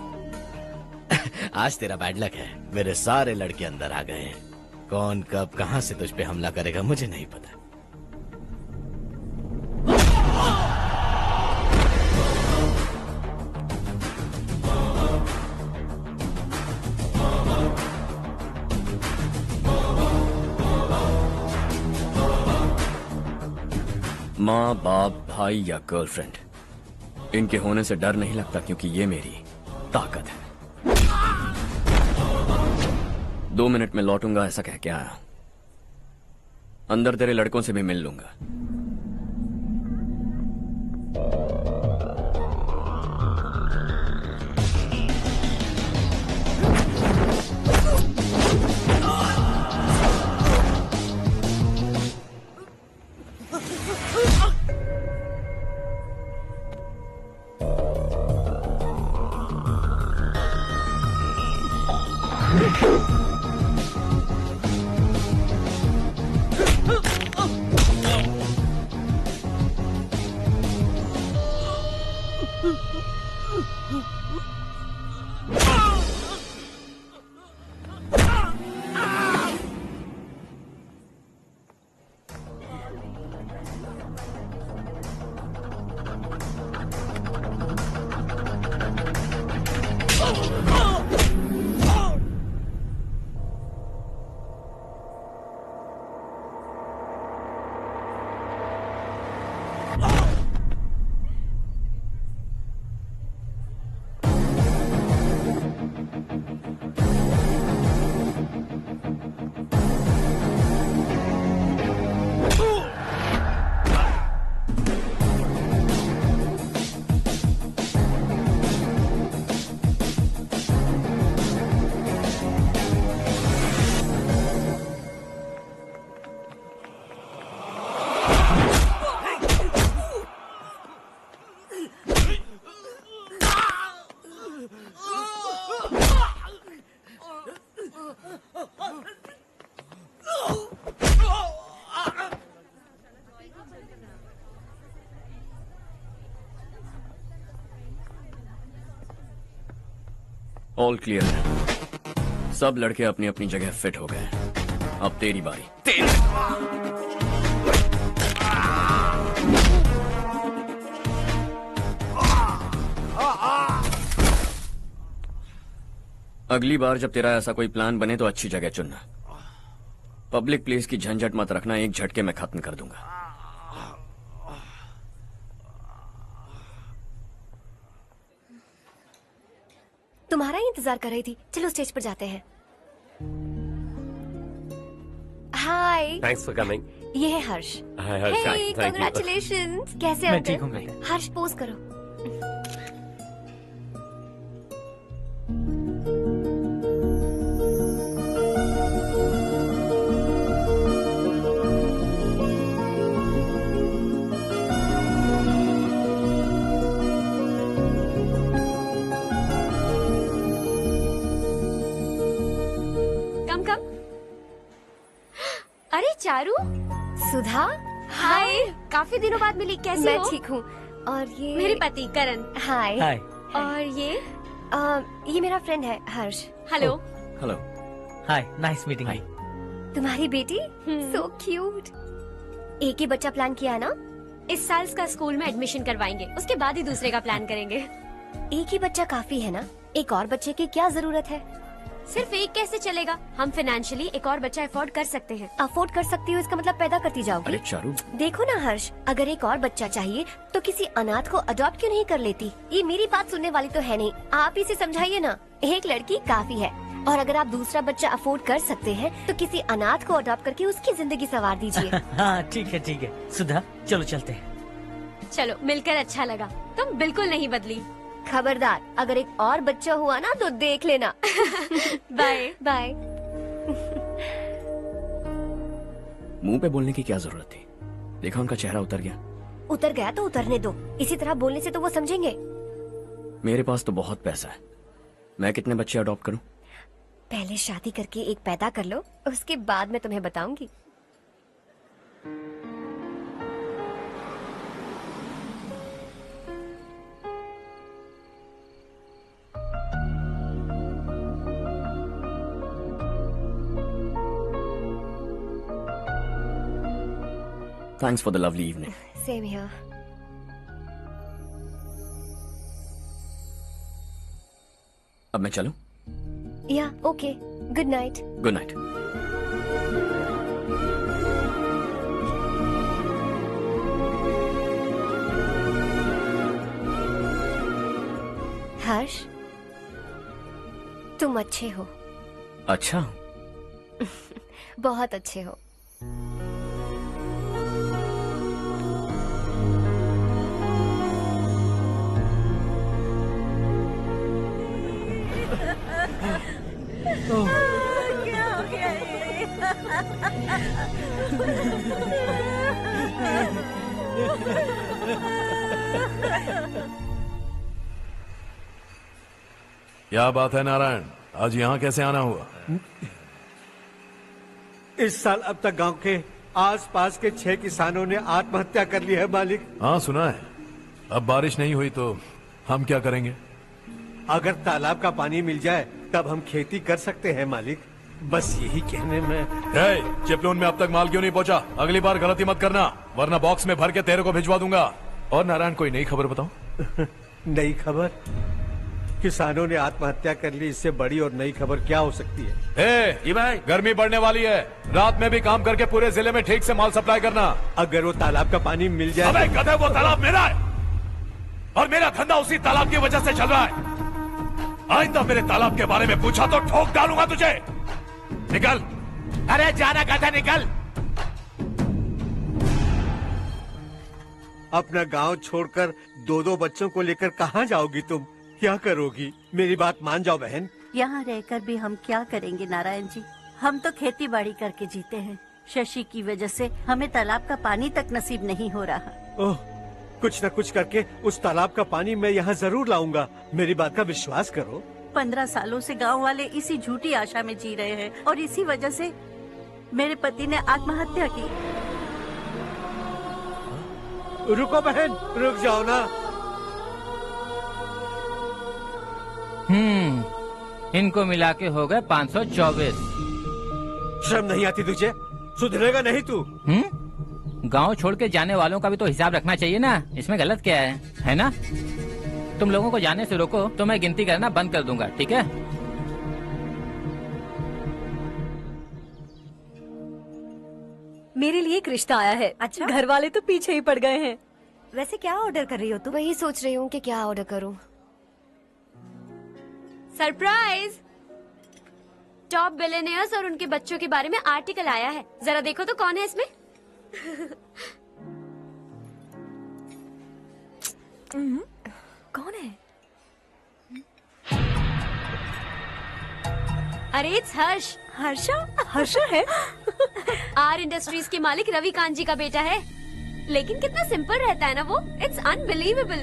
आज तेरा बैड लक है, मेरे सारे लड़के अंदर आ गए हैं। कौन कब कहां से तुझ पे हमला करेगा मुझे नहीं पता। माँ बाप भाई या गर्लफ्रेंड, इनके होने से डर नहीं लगता, क्योंकि ये मेरी ताकत है। 2 मिनट में लौटूंगा ऐसा कह के आया। अंदर तेरे लड़कों से भी मिल लूंगा। ऑल क्लियर है। सब लड़के अपनी अपनी जगह फिट हो गए। अब तेरी बारी। अगली बार जब तेरा ऐसा कोई प्लान बने तो अच्छी जगह चुनना। पब्लिक प्लेस की झंझट मत रखना, एक झटके में खत्म कर दूंगा। तुम्हारा ही इंतजार कर रही थी। चलो स्टेज पर जाते हैं। हाय। Thanks for coming. ये है Harsh. Hi Harsh, thank you. Congratulations. कैसे मैं हो ठीक तुम? हूँ। हर्ष पोज करो। कम कम। अरे चारू, सुधा, हाय। काफी दिनों बाद मिली, कैसी मैं हो? ठीक हूँ। और ये मेरे पति करण। हाय। हाय। और ये मेरा फ्रेंड है Harsh. Hello. Hello. Hi, nice meeting you. तुम्हारी बेटी सो क्यूट। एक ही बच्चा प्लान किया है ना? इस साल इसका स्कूल में एडमिशन करवाएंगे, उसके बाद ही दूसरे का प्लान करेंगे। एक ही बच्चा काफी है ना? एक और बच्चे की क्या जरूरत है? सिर्फ एक कैसे चलेगा? हम फाइनेंशियली एक और बच्चा अफोर्ड कर सकते हैं। अफोर्ड कर सकती हो इसका मतलब पैदा करती जाओगी? अरे चारू, देखो ना हर्ष, अगर एक और बच्चा चाहिए तो किसी अनाथ को अडॉप्ट क्यों नहीं कर लेती? ये मेरी बात सुनने वाली तो है नहीं, आप इसे समझाइए ना। एक लड़की काफी है, और अगर आप दूसरा बच्चा अफोर्ड कर सकते हैं तो किसी अनाथ को अडॉप्ट करके उसकी जिंदगी संवार दीजिए। हाँ ठीक है सुधा, चलो चलते हैं। चलो, मिलकर अच्छा लगा। तुम बिल्कुल नहीं बदली। खबरदार, अगर एक और बच्चा हुआ ना तो देख लेना। Bye bye. मुंह पे बोलने की क्या जरूरत थी? देखा उनका चेहरा उतर गया। उतर गया तो उतरने दो, इसी तरह बोलने से तो वो समझेंगे। मेरे पास तो बहुत पैसा है, मैं कितने बच्चे अडॉप्ट करूं? पहले शादी करके एक पैदा कर लो, उसके बाद मैं तुम्हें बताऊंगी। Thanks for the lovely evening. Same here. अब मैं चलूं? Yeah, okay. Good night. Good night. Harsh, तुम अच्छे हो। अच्छा, बहुत अच्छे हो। क्या हो गया क्या बात है नारायण, आज यहाँ कैसे आना हुआ? इस साल अब तक गांव के आसपास के 6 किसानों ने आत्महत्या कर ली है मालिक। हाँ सुना है। अब बारिश नहीं हुई तो हम क्या करेंगे? अगर तालाब का पानी मिल जाए तब हम खेती कर सकते हैं मालिक। बस यही कहने में। चिपलून में अब तक माल क्यों नहीं पहुंचा? अगली बार गलती मत करना, वरना बॉक्स में भर के तेरे को भिजवा दूंगा। और नारायण, कोई नई खबर बताओ। नई खबर? किसानों ने आत्महत्या कर ली, इससे बड़ी और नई खबर क्या हो सकती है? ये भाई, गर्मी बढ़ने वाली है, रात में भी काम करके पूरे जिले में ठीक से माल सप्लाई करना। अगर वो तालाब का पानी मिल जाए। अबे गधे, वो तालाब मेरा है और मेरा धंधा उसी तालाब की वजह से चल रहा है। आइंदा मेरे तालाब के बारे में पूछा तो ठोक डालूंगा तुझे। निकल। अरे जाना गधा, निकल। अपना गांव छोड़कर 2-2 बच्चों को लेकर कहाँ जाओगी तुम? क्या करोगी? मेरी बात मान जाओ बहन। यहाँ रहकर भी हम क्या करेंगे नारायण जी? हम तो खेती बाड़ी करके जीते हैं। शशि की वजह से हमें तालाब का पानी तक नसीब नहीं हो रहा। ओह, कुछ न कुछ करके उस तालाब का पानी मैं यहाँ जरूर लाऊंगा। मेरी बात का विश्वास करो। 15 सालों से गांव वाले इसी झूठी आशा में जी रहे हैं और इसी वजह से मेरे पति ने आत्महत्या की। रुको बहन, रुक जाओ ना। इनको मिला के हो गए 524। शर्म नहीं आती तुझे? सुधरेगा नहीं तू? गांव छोड़ के जाने वालों का भी तो हिसाब रखना चाहिए ना। इसमें गलत क्या है ना? तुम लोगों को जाने से रोको तो मैं गिनती करना बंद कर दूंगा, ठीक है? मेरे लिए एक रिश्ता आया है। अच्छा? घर वाले तो पीछे ही पड़ गए हैं। वैसे क्या ऑर्डर कर रही हो तुम? वही सोच रही हूँ कि क्या ऑर्डर करूँ। सरप्राइज! टॉप बिलियनियर्स और उनके बच्चों के बारे में आर्टिकल आया है। जरा देखो तो कौन है इसमें। कौन है? अरे इट्स हर्ष। हर्षा है? आर इंडस्ट्रीज के मालिक रवि कांत जी का बेटा है। लेकिन कितना सिंपल रहता है ना वो। It's unbelievable.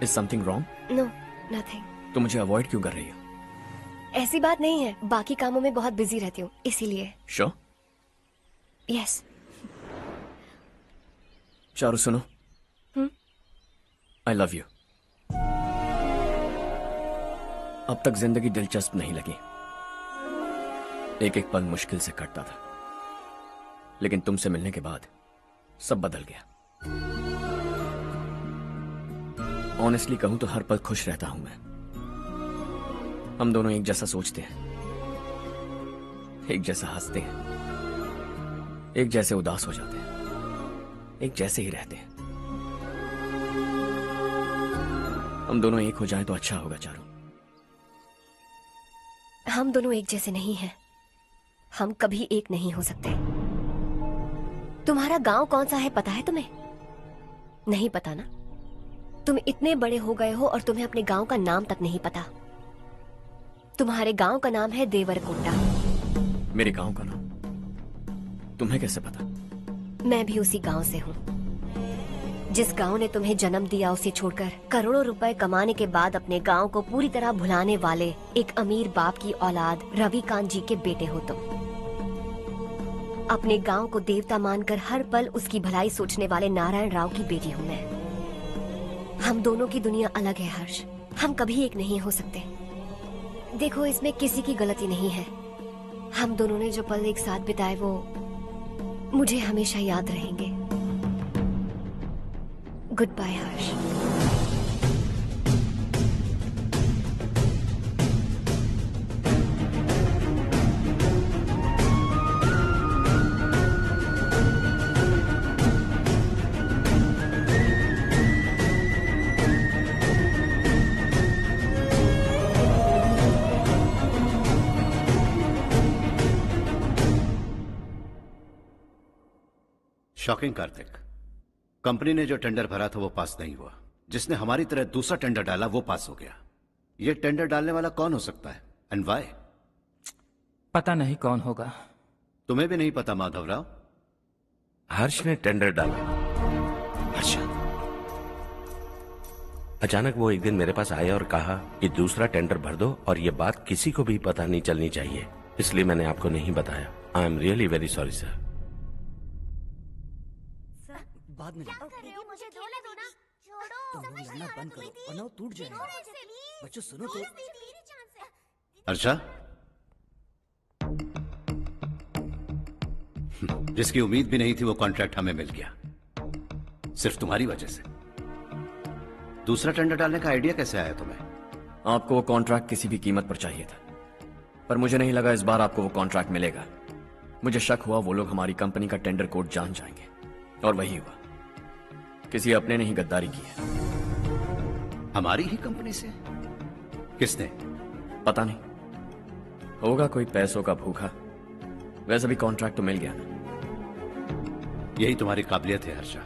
Is something wrong? No, nothing. तो मुझे अवॉइड क्यों कर रही हो? ऐसी बात नहीं है, बाकी कामों में बहुत बिजी रहती हूँ इसीलिए। Sure? Yes. चारू सुनो। I love you. अब तक जिंदगी दिलचस्प नहीं लगी। एक एक पल मुश्किल से कटता था, लेकिन तुमसे मिलने के बाद सब बदल गया। ऑनेस्टली कहूं तो हर पल खुश रहता हूं मैं। हम दोनों एक जैसा सोचते हैं, एक जैसा हंसते हैं, एक जैसे उदास हो जाते हैं, एक जैसे ही रहते हैं। हम दोनों एक हो जाएं तो अच्छा होगा चारू। हम दोनों एक जैसे नहीं हैं। हम कभी एक नहीं हो सकते। तुम्हारा गांव कौन सा है पता है तुम्हें? नहीं पता ना? तुम इतने बड़े हो गए हो और तुम्हें अपने गांव का नाम तक नहीं पता। तुम्हारे गांव का नाम है देवरकोटा। मेरे गांव का नाम तुम्हें कैसे पता? मैं भी उसी गांव से हूँ। जिस गांव ने तुम्हें जन्म दिया उसे छोड़कर करोड़ों रुपए कमाने के बाद अपने गांव को पूरी तरह भुलाने वाले एक अमीर बाप की औलाद रवि कांत जी के बेटे हो तुम। अपने गांव को देवता मानकर हर पल उसकी भलाई सोचने वाले नारायण राव की बेटी हूँ मैं। हम दोनों की दुनिया अलग है हर्ष, हम कभी एक नहीं हो सकते। देखो, इसमें किसी की गलती नहीं है। हम दोनों ने जो पल एक साथ बिताए वो मुझे हमेशा याद रहेंगे। गुड बाय हर्ष। शॉकिंग कार्तिक, कंपनी ने जो टेंडर भरा था वो पास नहीं हुआ। जिसने हमारी तरह दूसरा टेंडर डाला वो पास हो गया। ये टेंडर डालने वाला कौन हो सकता है एंड व्हाई? पता नहीं कौन होगा। तुम्हें भी नहीं पता माधवराव? हर्ष ने टेंडर डाला। हर्ष अचानक वो एक दिन मेरे पास आया और कहा कि दूसरा टेंडर भर दो और ये बात किसी को भी पता नहीं चलनी चाहिए, इसलिए मैंने आपको नहीं बताया। I am really very sorry sir. बाद में मुझे धोने दो ना। छोड़ो, तुम लोग लड़ना बंद करो वरना वो टूट जाएगा। बच्चों सुनो तो। अर्षा, जिसकी उम्मीद भी नहीं थी वो कॉन्ट्रैक्ट हमें मिल गया, सिर्फ तुम्हारी वजह से। दूसरा टेंडर डालने का आइडिया कैसे आया तुम्हें? आपको वो कॉन्ट्रैक्ट किसी भी कीमत पर चाहिए था, पर मुझे नहीं लगा इस बार आपको वो कॉन्ट्रैक्ट मिलेगा। मुझे शक हुआ वो लोग हमारी कंपनी का टेंडर कोड जान जाएंगे, और वही हुआ। किसी अपने ने ही गद्दारी की है। हमारी ही कंपनी से? किसने? पता नहीं, होगा कोई पैसों का भूखा। वैसे भी कॉन्ट्रैक्ट तो मिल गया ना। यही तुम्हारी काबिलियत है हर्षा,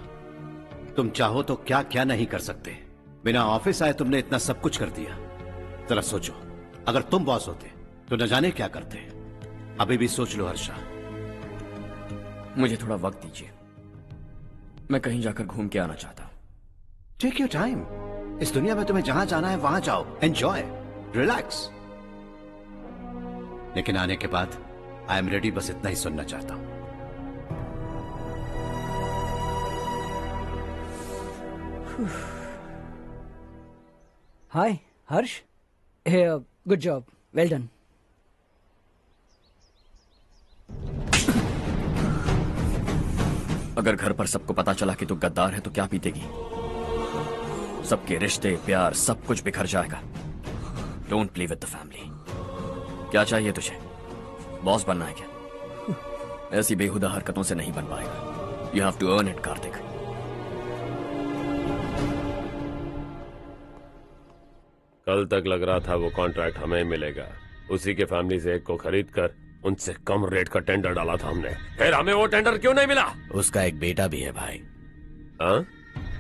तुम चाहो तो क्या क्या नहीं कर सकते। बिना ऑफिस आए तुमने इतना सब कुछ कर दिया। जरा सोचो, अगर तुम बॉस होते तो न जाने क्या करते। अभी भी सोच लो हर्षा। मुझे थोड़ा वक्त दीजिए, मैं कहीं जाकर घूम के आना चाहता हूं। Take your time. इस दुनिया में तुम्हें जहां जाना है वहां जाओ, एंजॉय, रिलैक्स। लेकिन आने के बाद आई एम रेडी, बस इतना ही सुनना चाहता हूं। हाय हर्ष, गुड जॉब, वेल डन। अगर घर पर सबको पता चला कि तू गद्दार है तो क्या पीतेगी? सबके रिश्ते, प्यार, सब कुछ बिखर जाएगा। Don't play with the family. क्या चाहिए तुझे? बॉस बनना है क्या? ऐसी बेहुदा हरकतों से नहीं बन पाएगा। You have to earn it Kartik. कल तक लग रहा था वो कॉन्ट्रैक्ट हमें मिलेगा, उसी के फैमिली से एक को खरीद कर उनसे कम रेट का टेंडर डाला था हमने, फिर हमें वो टेंडर क्यों नहीं मिला? उसका एक बेटा भी है भाई। हाँ?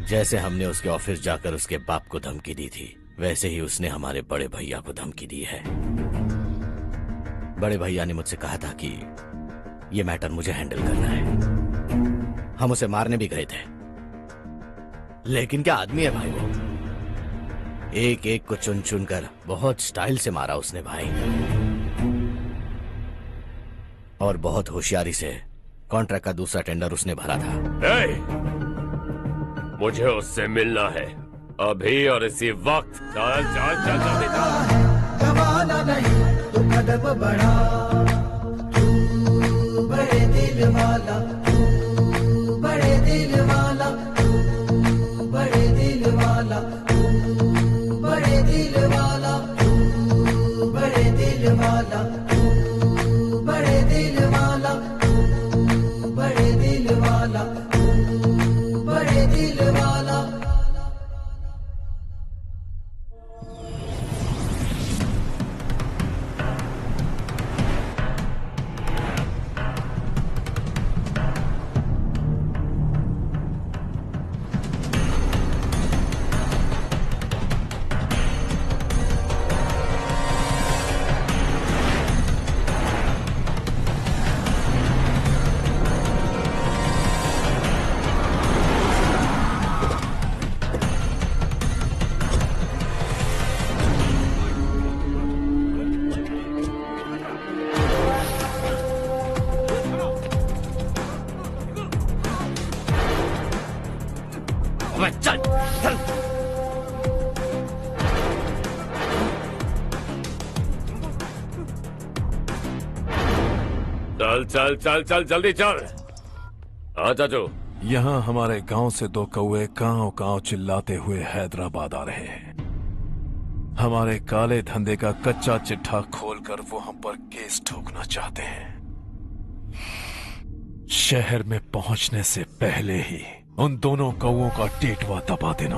जैसे हमने उसके ऑफिस जाकर उसके बाप को धमकी दी थी, वैसे ही उसने हमारे बड़े भैया को धमकी दी है। बड़े भैया ने मुझसे कहा था कि ये मैटर मुझे हैंडल करना है। हम उसे मारने भी गए थे, लेकिन क्या आदमी है भाई वो। एक एक को चुन चुन कर बहुत स्टाइल से मारा उसने भाई, और बहुत होशियारी से कॉन्ट्रैक्ट का दूसरा टेंडर उसने भरा था। मुझे उससे मिलना है अभी और इसी वक्त। चल चल चल जल्दी चल। गवाना नहीं तू कदम बढ़ा, तू बड़े दिल वाला, तू बड़े दिल वाला, तू बड़े दिल वाला, तू बड़े दिल वाला, तू बड़े दिल वाला, तू बड़े दिल वाला, तू बड़े दिल वाला, तू बड़े दिल वाला। मैं, चल चल। चल चल चल चल जल्दी चल। हाँ चाचू। यहाँ हमारे गांव से 2 कौवे कांव कांव चिल्लाते हुए हैदराबाद आ रहे हैं। हमारे काले धंधे का कच्चा चिट्ठा खोलकर वो हम पर केस ठोकना चाहते हैं। शहर में पहुंचने से पहले ही उन दोनों कौवों का टेटवा दबा देना।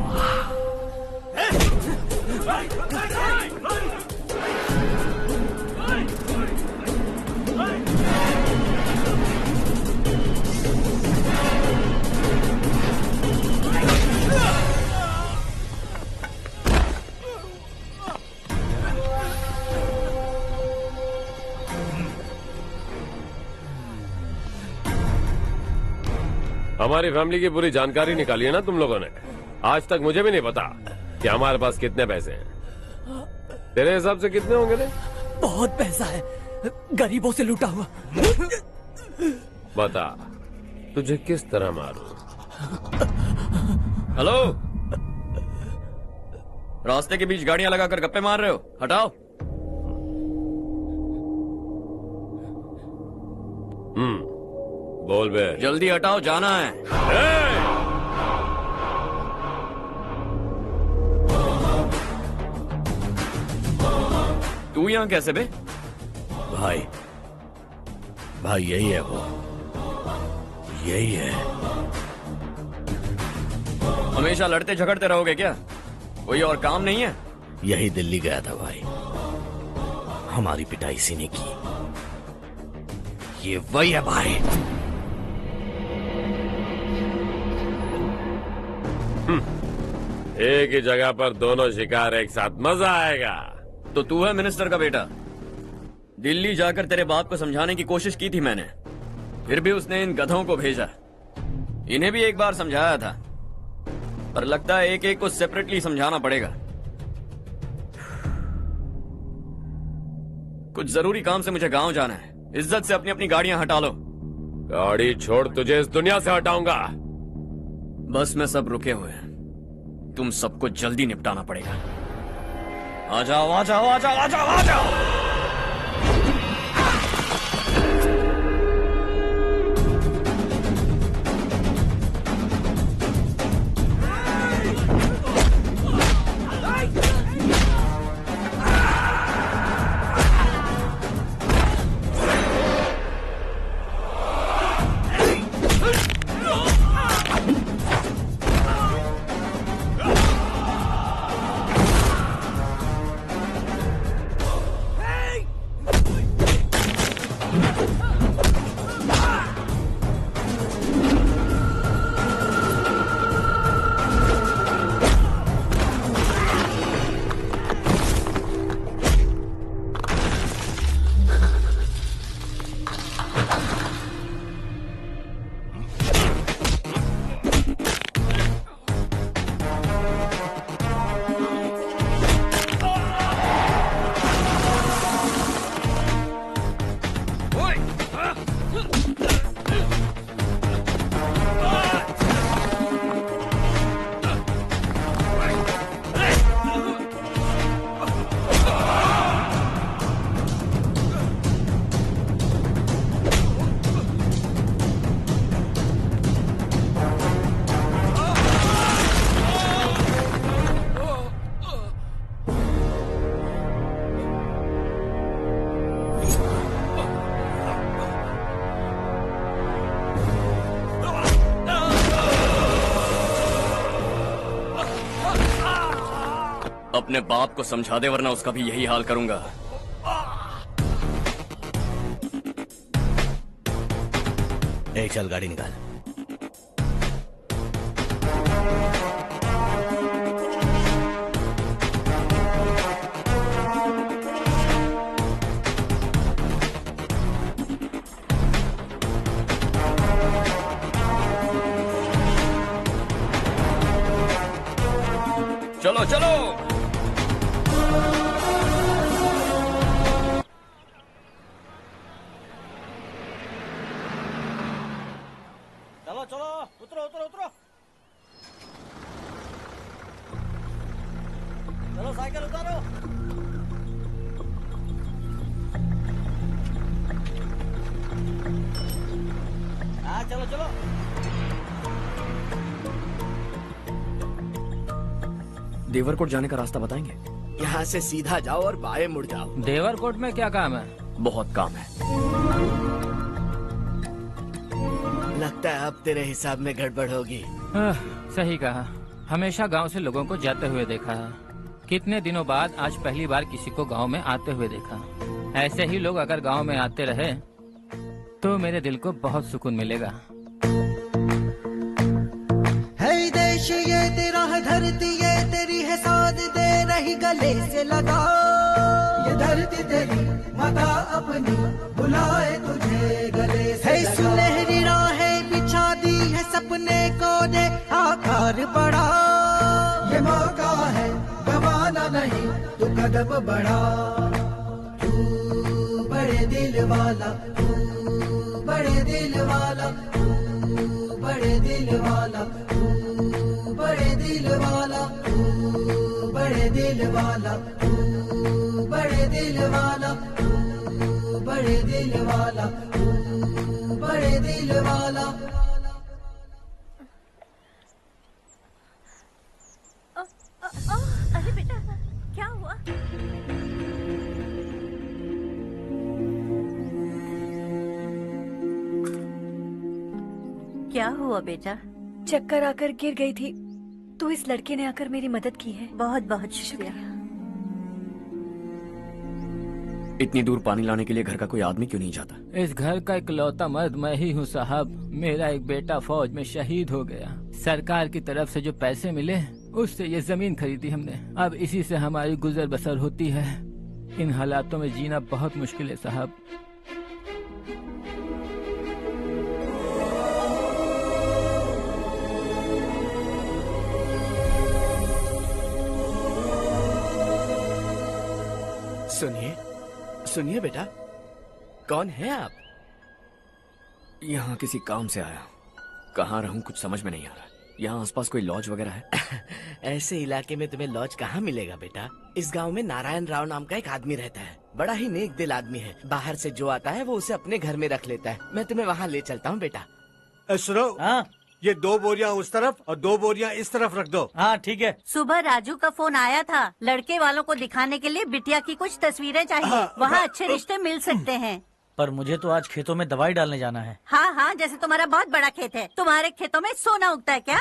हमारी फैमिली की पूरी जानकारी निकाली है ना तुम लोगों ने। आज तक मुझे भी नहीं पता कि हमारे पास कितने पैसे हैं। तेरे हिसाब से कितने होंगे रे? बहुत पैसा है, गरीबों से लूटा हुआ। बता तुझे किस तरह मारूं? हेलो, रास्ते के बीच गाड़ियां लगाकर गप्पे मार रहे हो? हटाओ। बोल बे। जल्दी हटाओ, जाना है। तू यहाँ कैसे बे? भाई यही है वो, यही है। हमेशा लड़ते झगड़ते रहोगे क्या? कोई और काम नहीं है? यही दिल्ली गया था भाई, हमारी पिटाई इसी ने की। ये वही है भाई। एक ही जगह पर दोनों शिकार एक साथ, मजा आएगा। तो तू है मिनिस्टर का बेटा? दिल्ली जाकर तेरे बाप को समझाने की कोशिश की थी मैंने, फिर भी उसने इन गधों को भेजा। इन्हें भी एक बार समझाया था, पर लगता है एक एक को सेपरेटली समझाना पड़ेगा। कुछ जरूरी काम से मुझे गांव जाना है। इज्जत से अपनी अपनी गाड़ियां हटा लो। गाड़ी छोड़, तुझे इस दुनिया से हटाऊंगा। बस में सब रुके हुए हैं, तुम सबको जल्दी निपटाना पड़ेगा। आ जाओ आ जाओ आ जाओ आ जाओ आ जाओ। अपने बाप को समझा दे, वरना उसका भी यही हाल करूंगा। चल गाड़ी निकाल। चलो चलो। चलो चलो, उतरो उतरो उतरो। साइकिल उतारो। हाँ चलो चलो। देवरकोट जाने का रास्ता बताएंगे? यहाँ से सीधा जाओ और बाएं मुड़ जाओ। देवरकोट में क्या काम है? बहुत काम है। लगता है अब तेरे हिसाब में गड़बड़ होगी। सही कहा। हमेशा गांव से लोगों को जाते हुए देखा है। कितने दिनों बाद आज पहली बार किसी को गांव में आते हुए देखा। ऐसे ही लोग अगर गांव में आते रहे तो मेरे दिल को बहुत सुकून मिलेगा। है देश ये तेरा है, धरती ये तेरी है, साथ दे रही गले से लगा। ये धरती तेरी माता अपनी बुलाए तुझे गले से लगा। सुनहरी राहें बिछा दी है, सपने को दे आकार बढ़ा। ये मौका है गवाना नहीं, तू कदम बढ़ा। तू बड़े दिल वाला, तू बड़े दिल वाला, तू बड़े दिल वाला, तू बड़े दिल वाला, तू बड़े दिल वाला, तू बड़े दिल वाला, तू बड़े दिल वाला, तू बड़े दिल वाला। अरे बेटा क्या हुआ? क्या हुआ बेटा? चक्कर आकर गिर गई थी तो इस लड़के ने आकर मेरी मदद की है। बहुत बहुत शुक्रिया। इतनी दूर पानी लाने के लिए घर का कोई आदमी क्यों नहीं जाता? इस घर का इकलौता मर्द मैं ही हूँ साहब। मेरा एक बेटा फौज में शहीद हो गया। सरकार की तरफ से जो पैसे मिले उससे ये जमीन खरीदी हमने। अब इसी से हमारी गुजर बसर होती है। इन हालातों में जीना बहुत मुश्किल है साहब। सुनिए सुनिए बेटा, कौन है आप? यहाँ किसी काम से आया। कहाँ रहूं कुछ समझ में नहीं आ रहा। यहाँ आसपास कोई लॉज वगैरह है? ऐसे इलाके में तुम्हें लॉज कहाँ मिलेगा बेटा। इस गांव में नारायण राव नाम का एक आदमी रहता है। बड़ा ही नेक दिल आदमी है। बाहर से जो आता है वो उसे अपने घर में रख लेता है। मैं तुम्हें वहाँ ले चलता हूँ बेटा। सुनो, ये 2 बोरियां उस तरफ और 2 बोरियां इस तरफ रख दो। हाँ ठीक है। सुबह राजू का फोन आया था। लड़के वालों को दिखाने के लिए बिटिया की कुछ तस्वीरें चाहिए। वहाँ अच्छे रिश्ते मिल सकते हैं। पर मुझे तो आज खेतों में दवाई डालने जाना है। हाँ हाँ, जैसे तुम्हारा बहुत बड़ा खेत है। तुम्हारे खेतों में सोना उगता है क्या?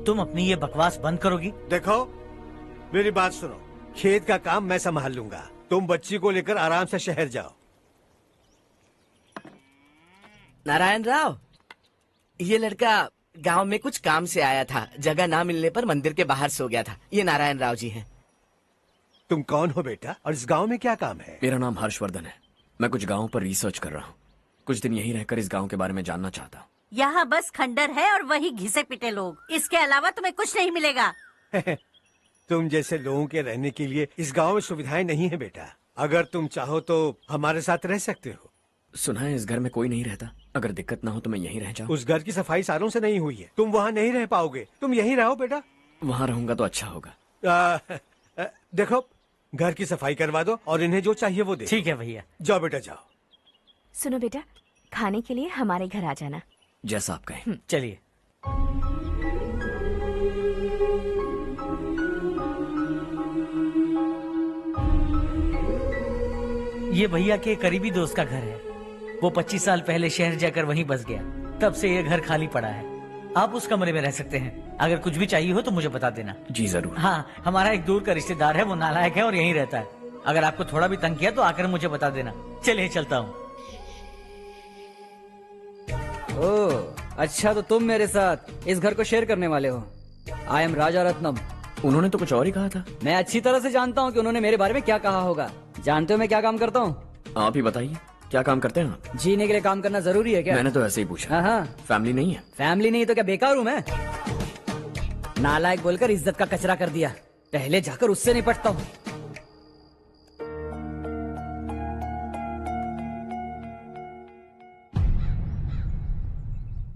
तुम अपनी ये बकवास बंद करोगी? देखो मेरी बात सुनो, खेत का काम मैं संभाल लूंगा। तुम बच्ची को लेकर आराम से शहर जाओ। नारायण राव, ये लड़का गांव में कुछ काम से आया था। जगह ना मिलने पर मंदिर के बाहर सो गया था। ये नारायण राव जी हैं। तुम कौन हो बेटा और इस गांव में क्या काम है? मेरा नाम हर्षवर्धन है। मैं कुछ गाँव पर रिसर्च कर रहा हूँ। कुछ दिन यहीं रहकर इस गाँव के बारे में जानना चाहता हूँ। यहाँ बस खंडर है और वही घिसे पिटे लोग। इसके अलावा तुम्हें कुछ नहीं मिलेगा। तुम जैसे लोगों के रहने के लिए इस गांव में सुविधाएं नहीं है बेटा। अगर तुम चाहो तो हमारे साथ रह सकते हो। सुना है इस घर में कोई नहीं रहता। अगर दिक्कत ना हो तो मैं यहीं रह जाऊँ। उस घर की सफाई सालों से नहीं हुई है। तुम वहाँ नहीं रह पाओगे। तुम यहीं रहो बेटा। वहाँ रहूंगा तो अच्छा होगा। देखो, घर की सफाई करवा दो और इन्हें जो चाहिए वो दे। ठीक है भैया। जाओ बेटा जाओ। सुनो बेटा, खाने के लिए हमारे घर आ जाना। जैसा आप कहें। चलिए। ये भैया के करीबी दोस्त का घर है। वो 25 साल पहले शहर जाकर वहीं बस गया। तब से ये घर खाली पड़ा है। आप उस कमरे में रह सकते हैं। अगर कुछ भी चाहिए हो तो मुझे बता देना। जी जरूर। हाँ, हमारा एक दूर का रिश्तेदार है। वो नालायक है और यहीं रहता है। अगर आपको थोड़ा भी तंग किया तो आकर मुझे बता देना। चलिए चलता हूँ। ओह अच्छा, तो तुम मेरे साथ इस घर को शेयर करने वाले हो। आई एम राजा रत्नम। उन्होंने तो कुछ और ही कहा था। मैं अच्छी तरह से जानता हूँ कि उन्होंने मेरे बारे में क्या कहा होगा। जानते हो मैं क्या काम करता हूँ? आप ही बताइए, क्या काम करते हैं आप? जीने के लिए काम करना जरूरी है क्या? मैंने तो ऐसे ही पूछा। हाँ हाँ। फैमिली नहीं है? फैमिली नहीं तो क्या बेकार हूँ मैं? नालायक बोलकर इज्जत का कचरा कर दिया। पहले जाकर उससे निपटता हूँ।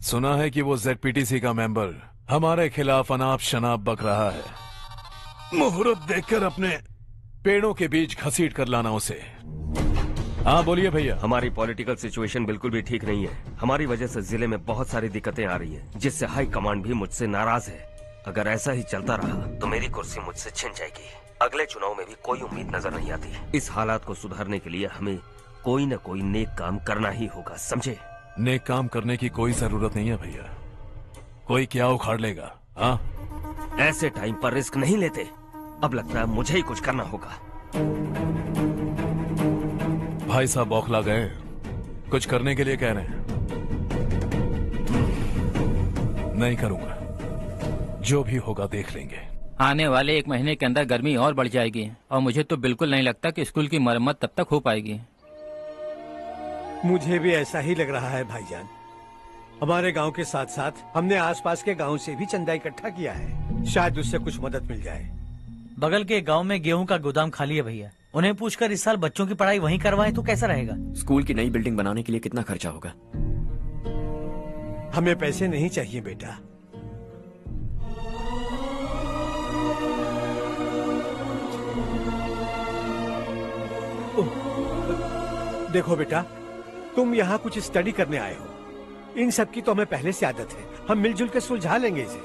सुना है कि वो ZPTC का मेंबर हमारे खिलाफ अनाप शनाप बक रहा है। मुहूर्त देखकर अपने पेड़ों के बीच घसीट कर लाना उसे। हाँ बोलिए भैया। हमारी पॉलिटिकल सिचुएशन बिल्कुल भी ठीक नहीं है। हमारी वजह से जिले में बहुत सारी दिक्कतें आ रही है, जिससे हाई कमांड भी मुझसे नाराज है। अगर ऐसा ही चलता रहा तो मेरी कुर्सी मुझसे छिन जाएगी। अगले चुनाव में भी कोई उम्मीद नजर नहीं आती। इस हालात को सुधारने के लिए हमें कोई न कोई नेक काम करना ही होगा, समझे? नेक काम करने की कोई जरूरत नहीं है भैया, कोई क्या उखाड़ लेगा। हाँ, ऐसे टाइम पर रिस्क नहीं लेते। अब लगता है मुझे ही कुछ करना होगा। भाई साहब बौखला गए, कुछ करने के लिए कह रहे हैं। नहीं करूंगा, जो भी होगा देख लेंगे। आने वाले 1 महीने के अंदर गर्मी और बढ़ जाएगी और मुझे तो बिल्कुल नहीं लगता कि स्कूल की मरम्मत तब तक हो पाएगी। मुझे भी ऐसा ही लग रहा है भाईजान। हमारे गांव के साथ साथ हमने आसपास के गांव से भी चंदा इकट्ठा किया है, शायद उससे कुछ मदद मिल जाए। बगल के गांव में गेहूं का गोदाम खाली है भैया, उन्हें पूछकर इस साल बच्चों की पढ़ाई वहीं करवाएं तो कैसा रहेगा? स्कूल की नई बिल्डिंग बनाने के लिए कितना खर्चा होगा? हमें पैसे नहीं चाहिए बेटा। देखो बेटा, तुम यहाँ कुछ स्टडी करने आए हो, इन सब की तो हमें पहले से आदत है। हम मिलजुल के सुलझा लेंगे इसे।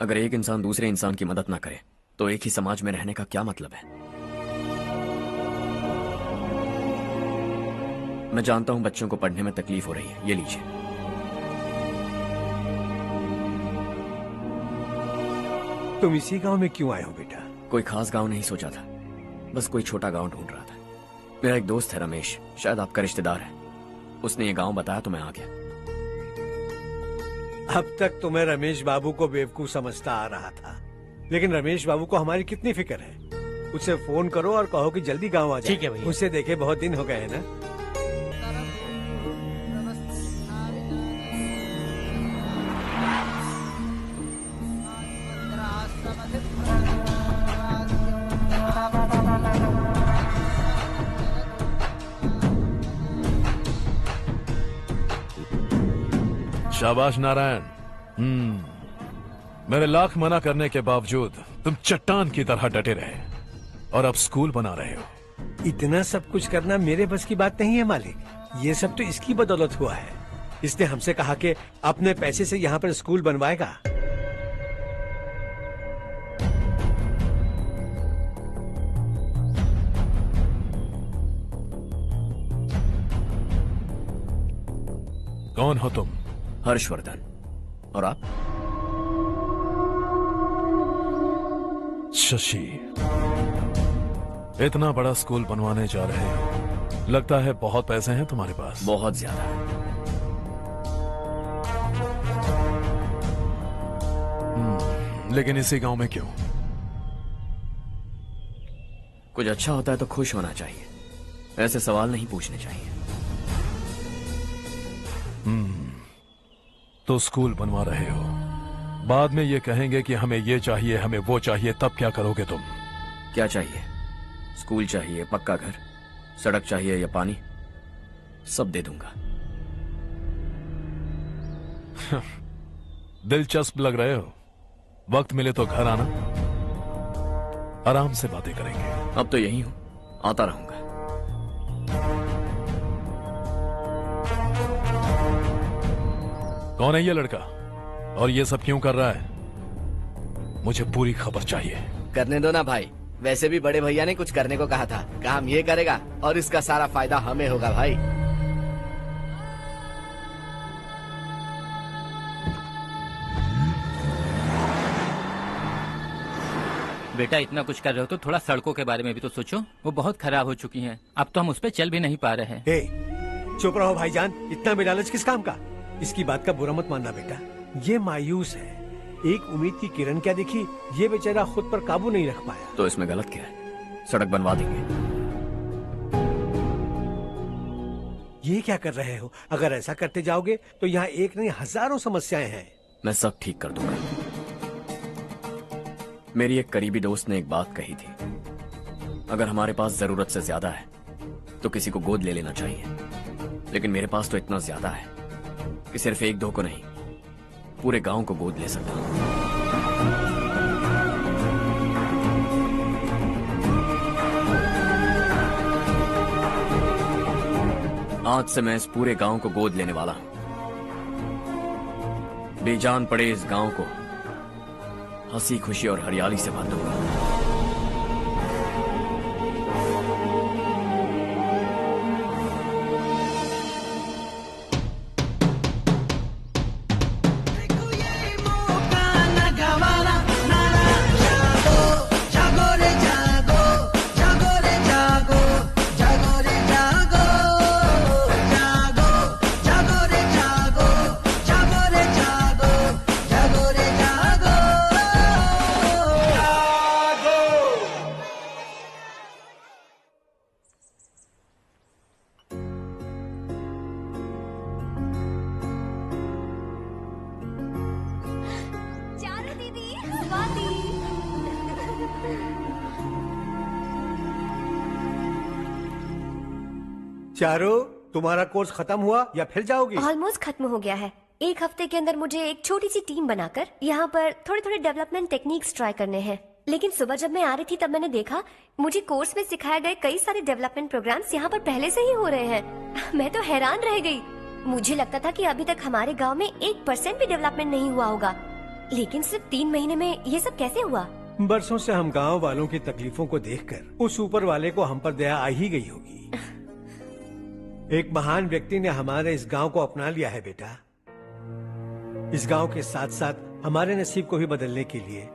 अगर एक इंसान दूसरे इंसान की मदद ना करे तो एक ही समाज में रहने का क्या मतलब है? मैं जानता हूं बच्चों को पढ़ने में तकलीफ हो रही है, ये लीजिए। तुम इसी गांव में क्यों आए हो बेटा? कोई खास गांव नहीं सोचा था, बस कोई छोटा गांव ढूंढ रहा था। मेरा एक दोस्त है रमेश, शायद आपका रिश्तेदार है, उसने ये गांव बताया तो मैं आ गया। अब तक तो मैं रमेश बाबू को बेवकूफ समझता आ रहा था, लेकिन रमेश बाबू को हमारी कितनी फिक्र है। उसे फोन करो और कहो कि जल्दी गांव आ जाए। ठीक है भैया। उसे देखे बहुत दिन हो गए हैं ना। शाबाश नारायण। मेरे लाख मना करने के बावजूद तुम चट्टान की तरह डटे रहे और अब स्कूल बना रहे हो। इतना सब कुछ करना मेरे बस की बात नहीं है मालिक, ये सब तो इसकी बदौलत हुआ है। इसने हमसे कहा कि अपने पैसे से यहाँ पर स्कूल बनवाएगा। कौन हो तुम? हर्षवर्धन। और आप? शशि। इतना बड़ा स्कूल बनवाने जा रहे हो, लगता है बहुत पैसे हैं तुम्हारे पास। बहुत ज्यादा। लेकिन इसी गांव में क्यों? कुछ अच्छा होता है तो खुश होना चाहिए, ऐसे सवाल नहीं पूछने चाहिए। तो स्कूल बनवा रहे हो, बाद में ये कहेंगे कि हमें ये चाहिए, हमें वो चाहिए, तब क्या करोगे तुम? क्या चाहिए? स्कूल चाहिए, पक्का घर, सड़क चाहिए या पानी, सब दे दूंगा। दिलचस्प लग रहे हो। वक्त मिले तो घर आना, आराम से बातें करेंगे। अब तो यही हूं, आता रहूंगा। कौन है ये लड़का और ये सब क्यों कर रहा है? मुझे पूरी खबर चाहिए। करने दो ना भाई, वैसे भी बड़े भैया ने कुछ करने को कहा था, काम ये करेगा और इसका सारा फायदा हमें होगा भाई। बेटा इतना कुछ कर रहे हो तो थोड़ा सड़कों के बारे में भी तो सोचो, वो बहुत खराब हो चुकी हैं। अब तो हम उस पर चल भी नहीं पा रहे हैं। चुप रहो भाईजान, इतना बेलालच किस काम का? इसकी बात का बुरा मत मानना बेटा, ये मायूस है। एक उम्मीद की किरण क्या दिखी, ये बेचारा खुद पर काबू नहीं रख पाया। तो इसमें गलत क्या है? सड़क बनवा देंगे। ये क्या कर रहे हो? अगर ऐसा करते जाओगे तो यहाँ एक नहीं हजारों समस्याएं हैं। मैं सब ठीक कर दूंगा। मेरी एक करीबी दोस्त ने एक बात कही थी, अगर हमारे पास जरूरत से ज्यादा है तो किसी को गोद ले लेना चाहिए, लेकिन मेरे पास तो इतना ज्यादा है कि सिर्फ 1-2 को नहीं, पूरे गांव को गोद ले सकता हूं। आज से मैं इस पूरे गांव को गोद लेने वाला हूं। बेजान पड़े इस गांव को हंसी खुशी और हरियाली से भर दूंगा। चारों, तुम्हारा कोर्स खत्म हुआ या फिर जाओगी? ऑलमोस्ट खत्म हो गया है। एक हफ्ते के अंदर मुझे एक छोटी सी टीम बनाकर यहाँ पर थोड़े थोड़े डेवलपमेंट टेक्निक्स ट्राई करने हैं। लेकिन सुबह जब मैं आ रही थी तब मैंने देखा मुझे कोर्स में सिखाए गए कई सारे डेवलपमेंट प्रोग्राम्स यहाँ पर पहले से ही हो रहे हैं। मैं तो हैरान रह गई। मुझे लगता था कि अभी तक हमारे गाँव में 1% भी डेवलपमेंट नहीं हुआ होगा, लेकिन सिर्फ 3 महीने में ये सब कैसे हुआ? बरसों से हम गांव वालों की तकलीफों को देखकर उस ऊपर वाले को हम पर दया आ ही गई होगी। एक महान व्यक्ति ने हमारे इस गांव को अपना लिया है बेटा। इस गांव के साथ साथ हमारे नसीब को भी बदलने के लिए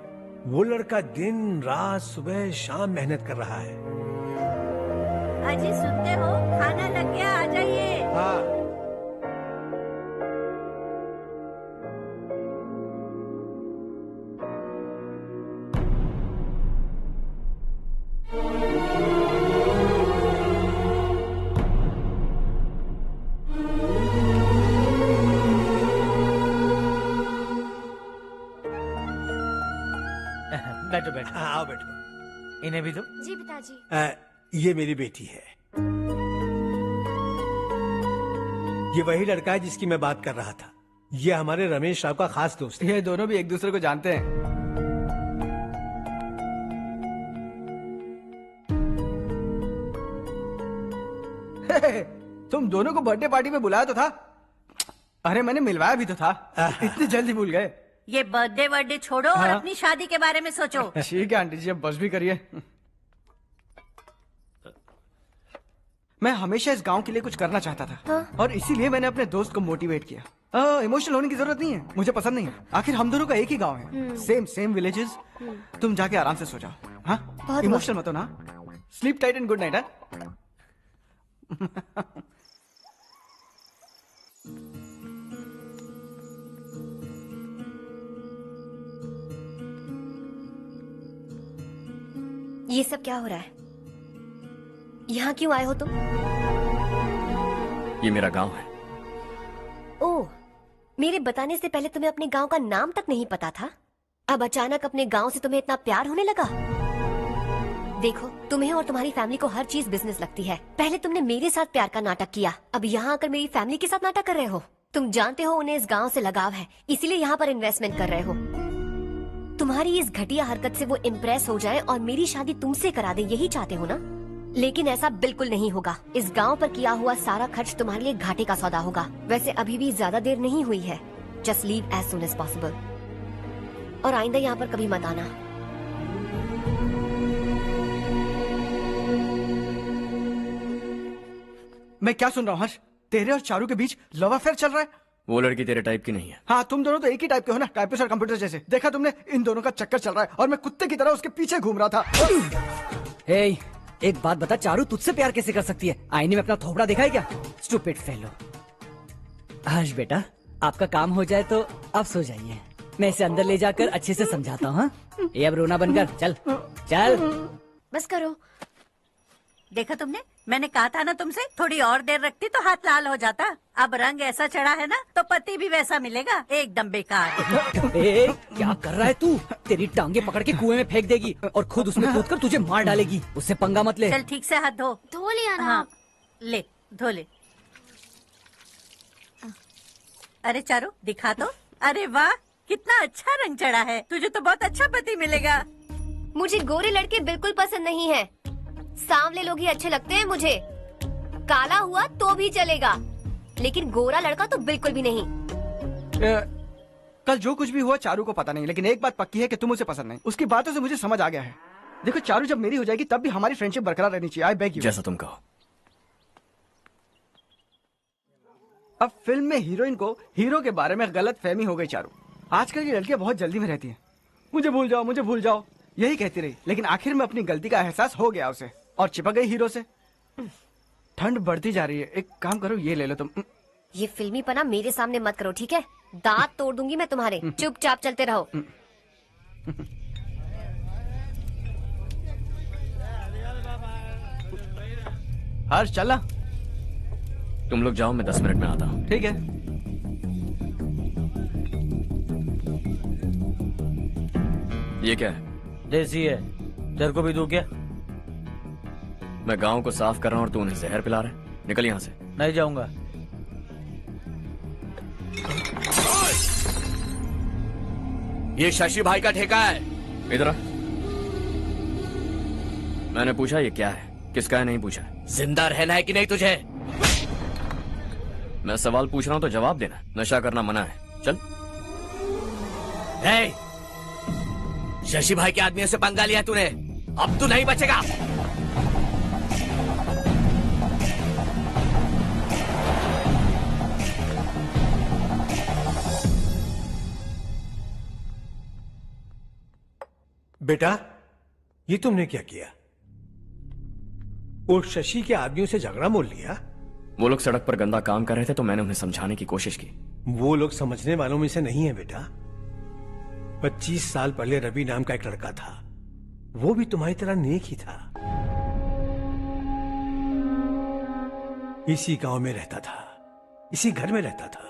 वो लड़का दिन रात सुबह शाम मेहनत कर रहा है। अजी सुनते हो, खाना लग गया, आ जाइए। हाँ। बैठो बैठो। आओ बैठो। इन्हें भी दो। जी पिताजी। ये मेरी बेटी है। ये वही लड़का है जिसकी मैं बात कर रहा था। ये हमारे रमेश राव का खास दोस्त है। ये दोनों भी एक दूसरे को जानते हैं। तुम दोनों को बर्थडे पार्टी में बुलाया तो था। अरे मैंने मिलवाया भी तो था। इतनी जल्दी भूल गए। ये बर्थडे छोड़ो और अपनी शादी के बारे में सोचो। ठीक है आंटी जी, अब बस भी करिए। मैं हमेशा इस गांव के लिए कुछ करना चाहता था। हाँ? और इसीलिए मैंने अपने दोस्त को मोटिवेट किया। इमोशनल होने की जरूरत नहीं है, मुझे पसंद नहीं है। आखिर हम दोनों का एक ही गांव है, सेम विलेजेस। तुम जाके आराम से सो जाओ। हाँ, इमोशनल मत हो ना। Sleep tight and good night. ये सब क्या हो रहा है? यहाँ क्यों आए हो तुम? ये मेरा गांव है। ओह, मेरे बताने से पहले तुम्हें अपने गांव का नाम तक नहीं पता था? अब अचानक अपने गांव से तुम्हें इतना प्यार होने लगा? देखो, तुम्हें और तुम्हारी फैमिली को हर चीज बिजनेस लगती है। पहले तुमने मेरे साथ प्यार का नाटक किया, अब यहाँ आकर मेरी फैमिली के साथ नाटक कर रहे हो। तुम जानते हो उन्हें इस गांव से लगाव है, इसीलिए यहाँ पर इन्वेस्टमेंट कर रहे हो। तुम्हारी इस घटिया हरकत से वो इम्प्रेस हो जाए और मेरी शादी तुमसे करा दे, यही चाहते हो ना? लेकिन ऐसा बिल्कुल नहीं होगा। इस गांव पर किया हुआ सारा खर्च तुम्हारे लिए घाटे का सौदा होगा। वैसे अभी भी ज्यादा देर नहीं हुई है। Just leave as soon as possible. और आइंदा यहाँ पर कभी मत आना। मैं क्या सुन रहा हूँ हर्ष? तेरे और चारू के बीच लव अफेयर चल रहा है? वो लड़की तेरे टाइप की नहीं है। हाँ, तुम दोनों तो एक ही टाइप के हो ना, टाइपिस्ट और कंप्यूटर जैसे। देखा तुमने, इन दोनों का चक्कर चल रहा है और मैं कुत्ते की तरह उसके पीछे घूम रहा था। हे, एक बात बता, चारू तुझसे प्यार कैसे कर सकती है? आईने में अपना थोबड़ा देखा है क्या? Stupid fellow. हर्ष बेटा, आपका काम हो जाए तो अब सो जाइए। मैं इसे अंदर ले जाकर अच्छे से समझाता हूँ। ये अब रोना बनकर चल चल। बस करो। देखा तुमने, मैंने कहा था ना तुमसे, थोड़ी और देर रखती तो हाथ लाल हो जाता। अब रंग ऐसा चढ़ा है ना तो पति भी वैसा मिलेगा। एकदम बेकार। क्या कर रहा है तू? तेरी टांगे पकड़ के कुएं में फेंक देगी और खुद उसमें कूदकर तुझे मार डालेगी। उससे पंगा मत ले। चल ठीक से हाथ धो। धो लिया ना। हाँ, ले धो ले। अरे चारू दिखा तो। अरे वाह, कितना अच्छा रंग चढ़ा है। तुझे तो बहुत अच्छा पति मिलेगा। मुझे गोरे लड़के बिल्कुल पसंद नहीं है। सांवले लोग ही अच्छे लगते हैं मुझे। काला हुआ तो भी चलेगा, लेकिन गोरा लड़का तो बिल्कुल भी नहीं। कल जो कुछ भी हुआ चारू को पता नहीं, लेकिन एक बात पक्की है कि तुम उसे पसंद नहीं। उसकी बातों से मुझे समझ आ गया है। देखो चारू जब मेरी हो जाएगी तब भी हमारी फ्रेंडशिप बरकरार रहनी चाहिए। I beg you. जैसा तुम कहो। अब फिल्म में हीरोइन को हीरो के बारे में गलत फहमी हो गई चारू। आजकल की लड़कियां बहुत जल्दी में रहती हैं। मुझे भूल जाओ, मुझे भूल जाओ, यही कहती रही, लेकिन आखिर में अपनी गलती का एहसास हो गया उसे और चिपक गई हीरो से। ठंड बढ़ती जा रही है, एक काम करो ये ले लो तुम। ये फिल्मी पना मेरे सामने मत करो, ठीक है? दांत तोड़ दूंगी मैं तुम्हारे। चुपचाप चलते रहो। हर्ष चला। तुम लोग जाओ, मैं 10 मिनट में आता हूँ। ठीक है। ये क्या है? देसी है, तेरे को भी दूं क्या? मैं गांव को साफ कर रहा हूँ और तू उन्हें जहर पिला रहा है। निकल यहाँ से। नहीं जाऊंगा। ये शशि भाई का ठेका है। इधर आ। मैंने पूछा ये क्या है, किसका है नहीं पूछा। जिंदा रहना है कि नहीं तुझे? मैं सवाल पूछ रहा हूँ तो जवाब देना। नशा करना मना है। चल। hey! शशि भाई के आदमियों से पंगा लिया तूने, अब तू नहीं बचेगा। बेटा, ये तुमने क्या किया? वो शशि के आदमियों से झगड़ा मोल लिया? वो लोग सड़क पर गंदा काम कर रहे थे तो मैंने उन्हें समझाने की कोशिश की। वो लोग समझने वालों में से नहीं है बेटा। 25 साल पहले रवि नाम का एक लड़का था, वो भी तुम्हारी तरह नेक ही था। इसी गांव में रहता था, इसी घर में रहता था।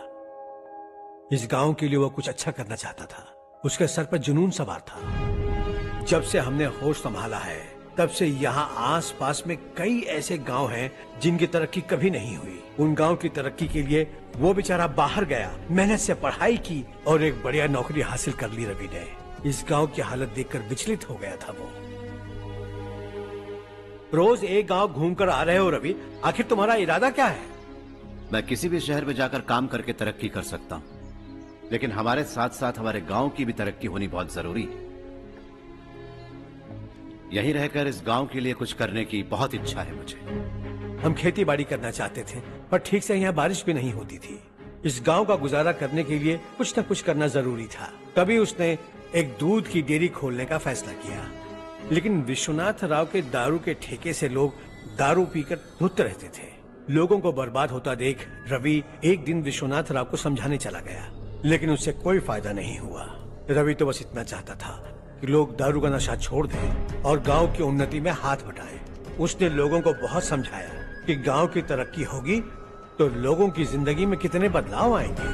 इस गांव के लिए वो कुछ अच्छा करना चाहता था। उसके सर पर जुनून सवार था। जब से हमने होश संभाला है तब से यहाँ आस पास में कई ऐसे गांव हैं जिनकी तरक्की कभी नहीं हुई। उन गांव की तरक्की के लिए वो बेचारा बाहर गया, मेहनत से पढ़ाई की और एक बढ़िया नौकरी हासिल कर ली रवि ने। इस गांव की हालत देखकर विचलित हो गया था वो। रोज एक गांव घूमकर आ रहे हो रवि, आखिर तुम्हारा इरादा क्या है? मैं किसी भी शहर में जाकर काम करके तरक्की कर सकता हूँ, लेकिन हमारे साथ साथ हमारे गांव की भी तरक्की होनी बहुत जरूरी है। यहीं रहकर इस गांव के लिए कुछ करने की बहुत इच्छा है मुझे। हम खेती बाड़ी करना चाहते थे, पर ठीक से यहाँ बारिश भी नहीं होती थी। इस गांव का गुजारा करने के लिए कुछ न कुछ करना जरूरी था। तभी उसने एक दूध की डेयरी खोलने का फैसला किया। लेकिन विश्वनाथ राव के दारू के ठेके से लोग दारू पीकर धुत रहते थे। लोगों को बर्बाद होता देख रवि एक दिन विश्वनाथ राव को समझाने चला गया, लेकिन उससे कोई फायदा नहीं हुआ। रवि तो बस इतना चाहता था कि लोग दारू का नशा छोड़ दें और गांव की उन्नति में हाथ बटाएं। उसने लोगों को बहुत समझाया कि गांव की तरक्की होगी तो लोगों की जिंदगी में कितने बदलाव आएंगे,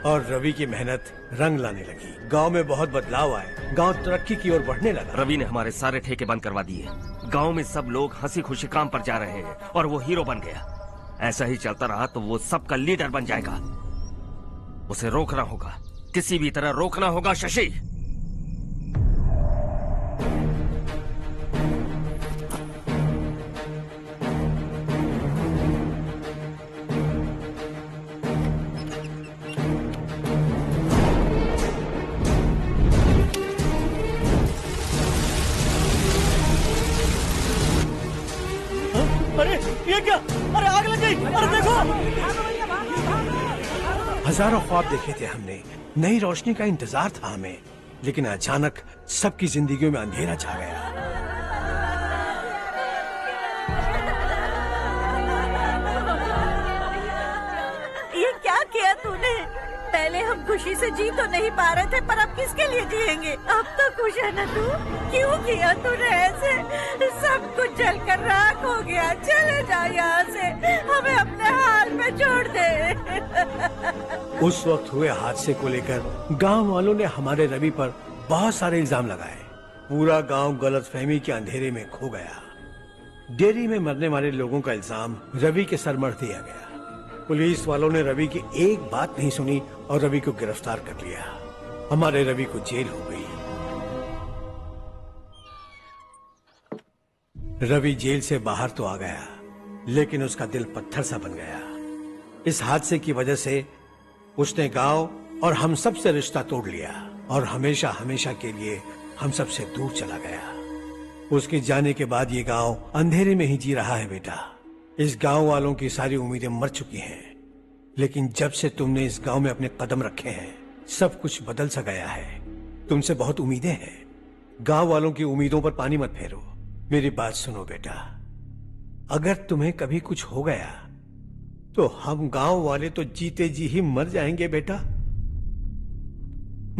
और रवि की मेहनत रंग लाने लगी। गांव में बहुत बदलाव आए, गांव तरक्की की ओर बढ़ने लगा। रवि ने हमारे सारे ठेके बंद करवा दिए। गांव में सब लोग हंसी खुशी काम पर जा रहे हैं और वो हीरो बन गया। ऐसा ही चलता रहा तो वो सबका लीडर बन जाएगा। उसे रोकना होगा, किसी भी तरह रोकना होगा शशि। अरे ये क्या? अरे आग लग गई! अरे देखो! हजारों ख्वाब देखे थे हमने, नई रोशनी का इंतजार था हमें, लेकिन अचानक सबकी जिंदगियों में अंधेरा छा गया। ये क्या किया तूने? पहले हम खुशी से जी तो नहीं पा रहे थे, पर अब किसके लिए जिएंगे? अब तो खुश है ना तू? क्यों किया तूने ऐसे? सब कुछ जलकर राख हो गया। चले जा यहाँ से, हमें अपने हाल में छोड़ दे। उस वक्त हुए हादसे को लेकर गांव वालों ने हमारे रवि पर बहुत सारे इल्जाम लगाए। पूरा गांव गलतफहमी के अंधेरे में खो गया। डेयरी में मरने वाले लोगों का इल्जाम रवि के सर मढ़ दिया गया। पुलिस वालों ने रवि की एक बात नहीं सुनी और रवि को गिरफ्तार कर लिया। हमारे रवि को जेल हो गई। रवि जेल से बाहर तो आ गया, लेकिन उसका दिल पत्थर सा बन गया। इस हादसे की वजह से उसने गांव और हम सब से रिश्ता तोड़ लिया और हमेशा हमेशा के लिए हम सब से दूर चला गया। उसके जाने के बाद ये गांव अंधेरे में ही जी रहा है बेटा। इस गांव वालों की सारी उम्मीदें मर चुकी हैं, लेकिन जब से तुमने इस गांव में अपने कदम रखे हैं सब कुछ बदल सा गया है। तुमसे बहुत उम्मीदें हैं। गांव वालों की उम्मीदों पर पानी मत फेरो। मेरी बात सुनो बेटा, अगर तुम्हें कभी कुछ हो गया तो हम गांव वाले तो जीते जी ही मर जाएंगे बेटा।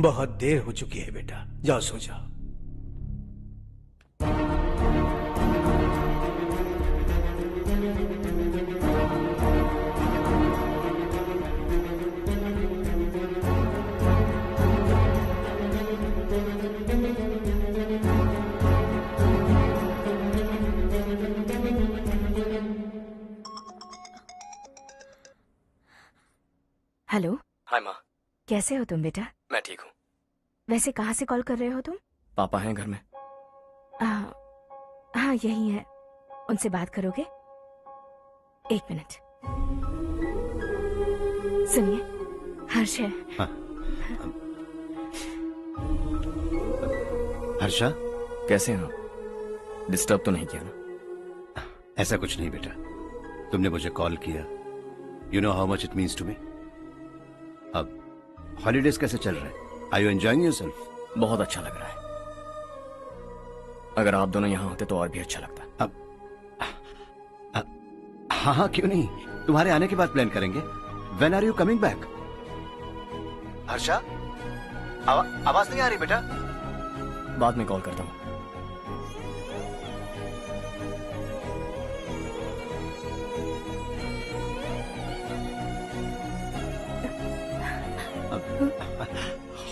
बहुत देर हो चुकी है बेटा, जाओ सो जाओ। हेलो। हाय माँ। कैसे हो तुम बेटा? मैं ठीक हूँ। वैसे कहाँ से कॉल कर रहे हो तुम? पापा हैं घर में? हाँ यही है। उनसे बात करोगे? एक मिनट सुनिए, हर्ष है। हाँ। हर्षा कैसे हैं आप? डिस्टर्ब तो नहीं किया ना? ऐसा कुछ नहीं बेटा, तुमने मुझे कॉल किया। You know how much it means to me. अब हॉलीडेज कैसे चल रहे हैं? Are you enjoying yourself? बहुत अच्छा लग रहा है। अगर आप दोनों यहाँ होते तो और भी अच्छा लगता। अब हाँ हाँ क्यों नहीं, तुम्हारे आने के बाद प्लान करेंगे। When are you coming back? Harsha आवाज नहीं आ रही बेटा। बाद में कॉल करता हूँ।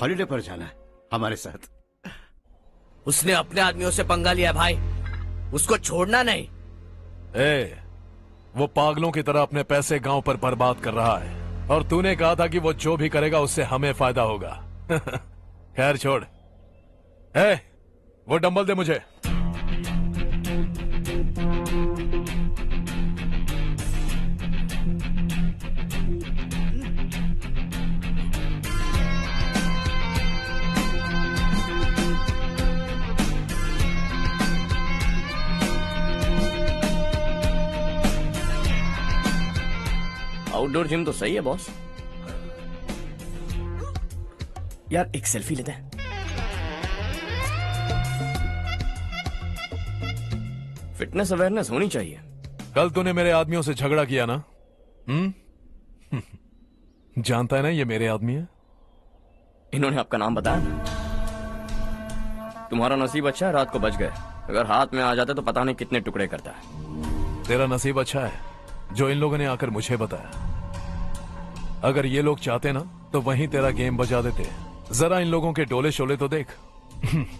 हॉलीडे पर जाना है हमारे साथ। उसने अपने आदमियों से पंगा लिया भाई, उसको छोड़ना नहीं। वो पागलों की तरह अपने पैसे गांव पर बर्बाद कर रहा है और तूने कहा था कि वो जो भी करेगा उससे हमें फायदा होगा। खैर छोड़। वो डंबल दे मुझे। आउटडोर जिम तो सही है बॉस। यार एक सेल्फी लेते हैं। फिटनेस अवेयरनेस होनी चाहिए। कल तूने मेरे आदमियों से झगड़ा किया ना? जानता है ना ये मेरे आदमी है। इन्होंने आपका नाम बताया? तुम्हारा नसीब अच्छा है रात को बच गए, अगर हाथ में आ जाते तो पता नहीं कितने टुकड़े करता है। तेरा नसीब अच्छा है जो इन लोगों ने आकर मुझे बताया। अगर ये लोग चाहते ना तो वहीं तेरा गेम बजा देते। जरा इन लोगों के डोले शोले तो देख।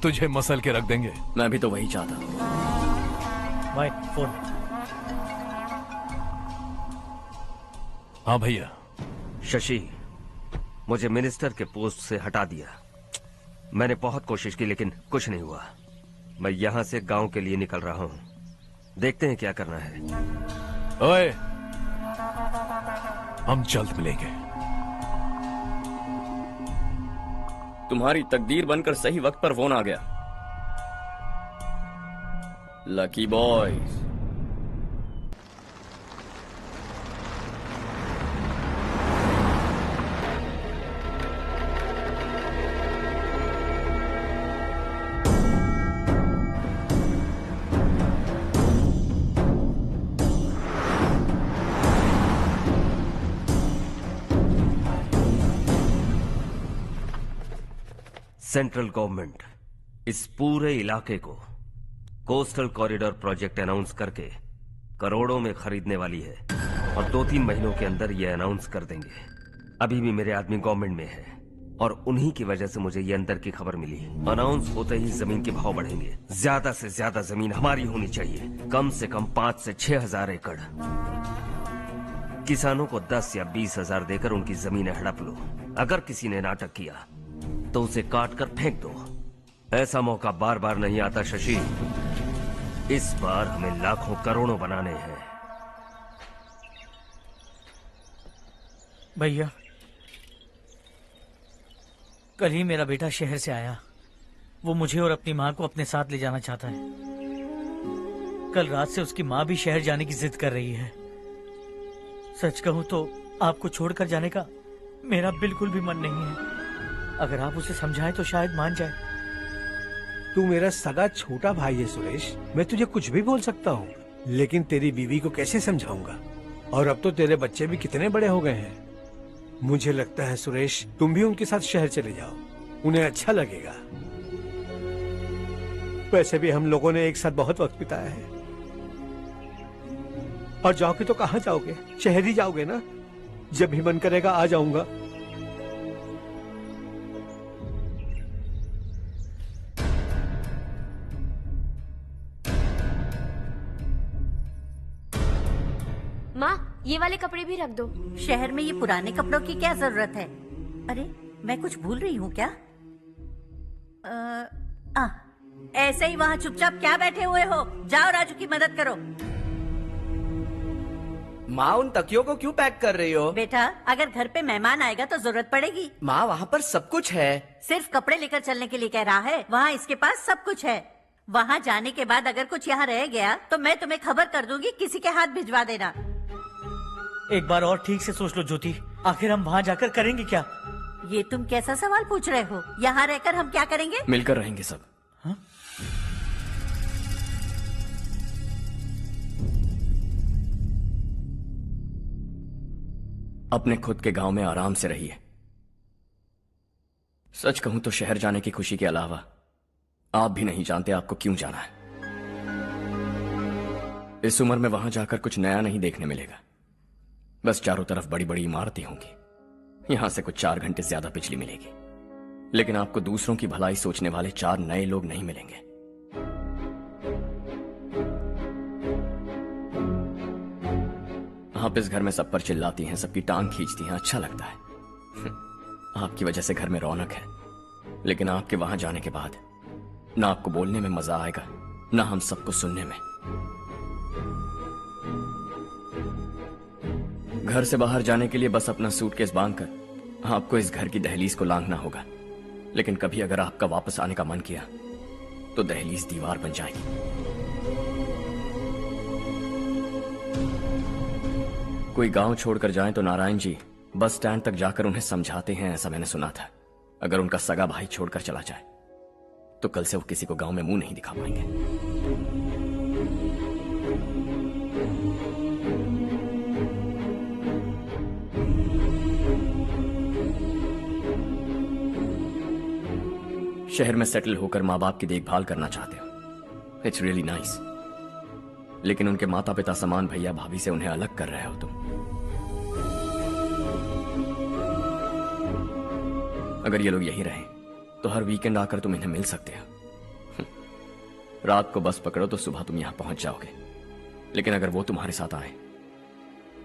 तुझे मसल के रख देंगे। मैं भी तो वही चाहता। भाई फोन। हाँ भैया। शशि, मुझे मिनिस्टर के पोस्ट से हटा दिया। मैंने बहुत कोशिश की लेकिन कुछ नहीं हुआ। मैं यहाँ से गांव के लिए निकल रहा हूँ। देखते हैं क्या करना है। ओए, हम जल्द मिलेंगे। तुम्हारी तकदीर बनकर सही वक्त पर फोन आ गया। Lucky boys. सेंट्रल गवर्नमेंट इस पूरे इलाके को कोस्टल कॉरिडोर प्रोजेक्ट अनाउंस करके करोड़ों में खरीदने वाली है और 2-3 महीनों के अंदर ये अनाउंस कर देंगे। अभी भी मेरे आदमी गवर्नमेंट में है और उन्हीं की वजह से मुझे ये अंदर की खबर मिली। अनाउंस होते ही जमीन के भाव बढ़ेंगे। ज्यादा से ज्यादा जमीन हमारी होनी चाहिए, कम से कम 5 से 6 हजार एकड़। किसानों को 10 या 20 हजार देकर उनकी जमीनें हड़प लो। अगर किसी ने नाटक किया तो उसे काट कर फेंक दो। ऐसा मौका बार बार नहीं आता शशि। इस बार हमें लाखों करोड़ों बनाने हैं। भैया, कल ही मेरा बेटा शहर से आया। वो मुझे और अपनी माँ को अपने साथ ले जाना चाहता है। कल रात से उसकी माँ भी शहर जाने की जिद कर रही है। सच कहूँ तो आपको छोड़कर जाने का मेरा बिल्कुल भी मन नहीं है। अगर आप उसे समझाएं तो शायद मान जाए। तू मेरा सगा छोटा भाई है सुरेश, मैं तुझे कुछ भी बोल सकता हूँ, लेकिन तेरी बीवी को कैसे समझाऊंगा? और अब तो तेरे बच्चे भी कितने बड़े हो गए हैं। मुझे लगता है सुरेश, तुम भी उनके साथ शहर चले जाओ, उन्हें अच्छा लगेगा। वैसे भी हम लोगों ने एक साथ बहुत वक्त बिताया है। और जाओगे तो कहाँ जाओगे? शहर ही जाओगे ना? जब भी मन करेगा आ जाऊंगा। माँ, ये वाले कपड़े भी रख दो। शहर में ये पुराने कपड़ों की क्या जरूरत है? अरे, मैं कुछ भूल रही हूँ क्या? ऐसे ही वहाँ चुपचाप क्या बैठे हुए हो? जाओ राजू की मदद करो। माँ, उन तकियों को क्यों पैक कर रही हो? बेटा, अगर घर पे मेहमान आएगा तो जरूरत पड़ेगी। माँ, वहाँ पर सब कुछ है। सिर्फ कपड़े लेकर चलने के लिए कह रहा है? वहाँ इसके पास सब कुछ है। वहाँ जाने के बाद अगर कुछ यहाँ रह गया तो मैं तुम्हें खबर कर दूंगी, किसी के हाथ भिजवा देना। एक बार और ठीक से सोच लो ज्योति, आखिर हम वहाँ जाकर करेंगे क्या? ये तुम कैसा सवाल पूछ रहे हो? यहाँ रहकर हम क्या करेंगे? मिलकर रहेंगे सब। हाँ? अपने खुद के गांव में आराम से रहिए। सच कहूं तो शहर जाने की खुशी के अलावा आप भी नहीं जानते आपको क्यों जाना है। इस उम्र में वहां जाकर कुछ नया नहीं देखने मिलेगा। बस चारों तरफ बड़ी बड़ी इमारतें होंगी। यहां से कुछ 4 घंटे ज्यादा बिजली मिलेगी, लेकिन आपको दूसरों की भलाई सोचने वाले 4 नए लोग नहीं मिलेंगे। आप इस घर में सब पर चिल्लाती हैं, सबकी टांग खींचती हैं, अच्छा लगता है। आपकी वजह से घर में रौनक है, लेकिन आपके वहां जाने के बाद ना आपको बोलने में मजा आएगा, ना हम सबको सुनने में। घर से बाहर जाने के लिए बस अपना सूटकेस बांधकर आपको इस घर की दहलीज को लांघना होगा, लेकिन कभी अगर आपका वापस आने का मन किया तो दहलीज दीवार बन जाएगी। कोई गांव छोड़कर जाएं तो नारायण जी बस स्टैंड तक जाकर उन्हें समझाते हैं, ऐसा मैंने सुना था। अगर उनका सगा भाई छोड़कर चला जाए तो कल से वो किसी को गांव में मुंह नहीं दिखा पाएंगे। शहर में सेटल होकर माँ बाप की देखभाल करना चाहते हो, इट्स रियली नाइस, लेकिन उनके माता पिता समान भैया भाभी से उन्हें अलग कर रहे हो तुम। अगर ये लोग यही रहे तो हर वीकेंड आकर तुम इन्हें मिल सकते हो। रात को बस पकड़ो तो सुबह तुम यहां पहुंच जाओगे, लेकिन अगर वो तुम्हारे साथ आए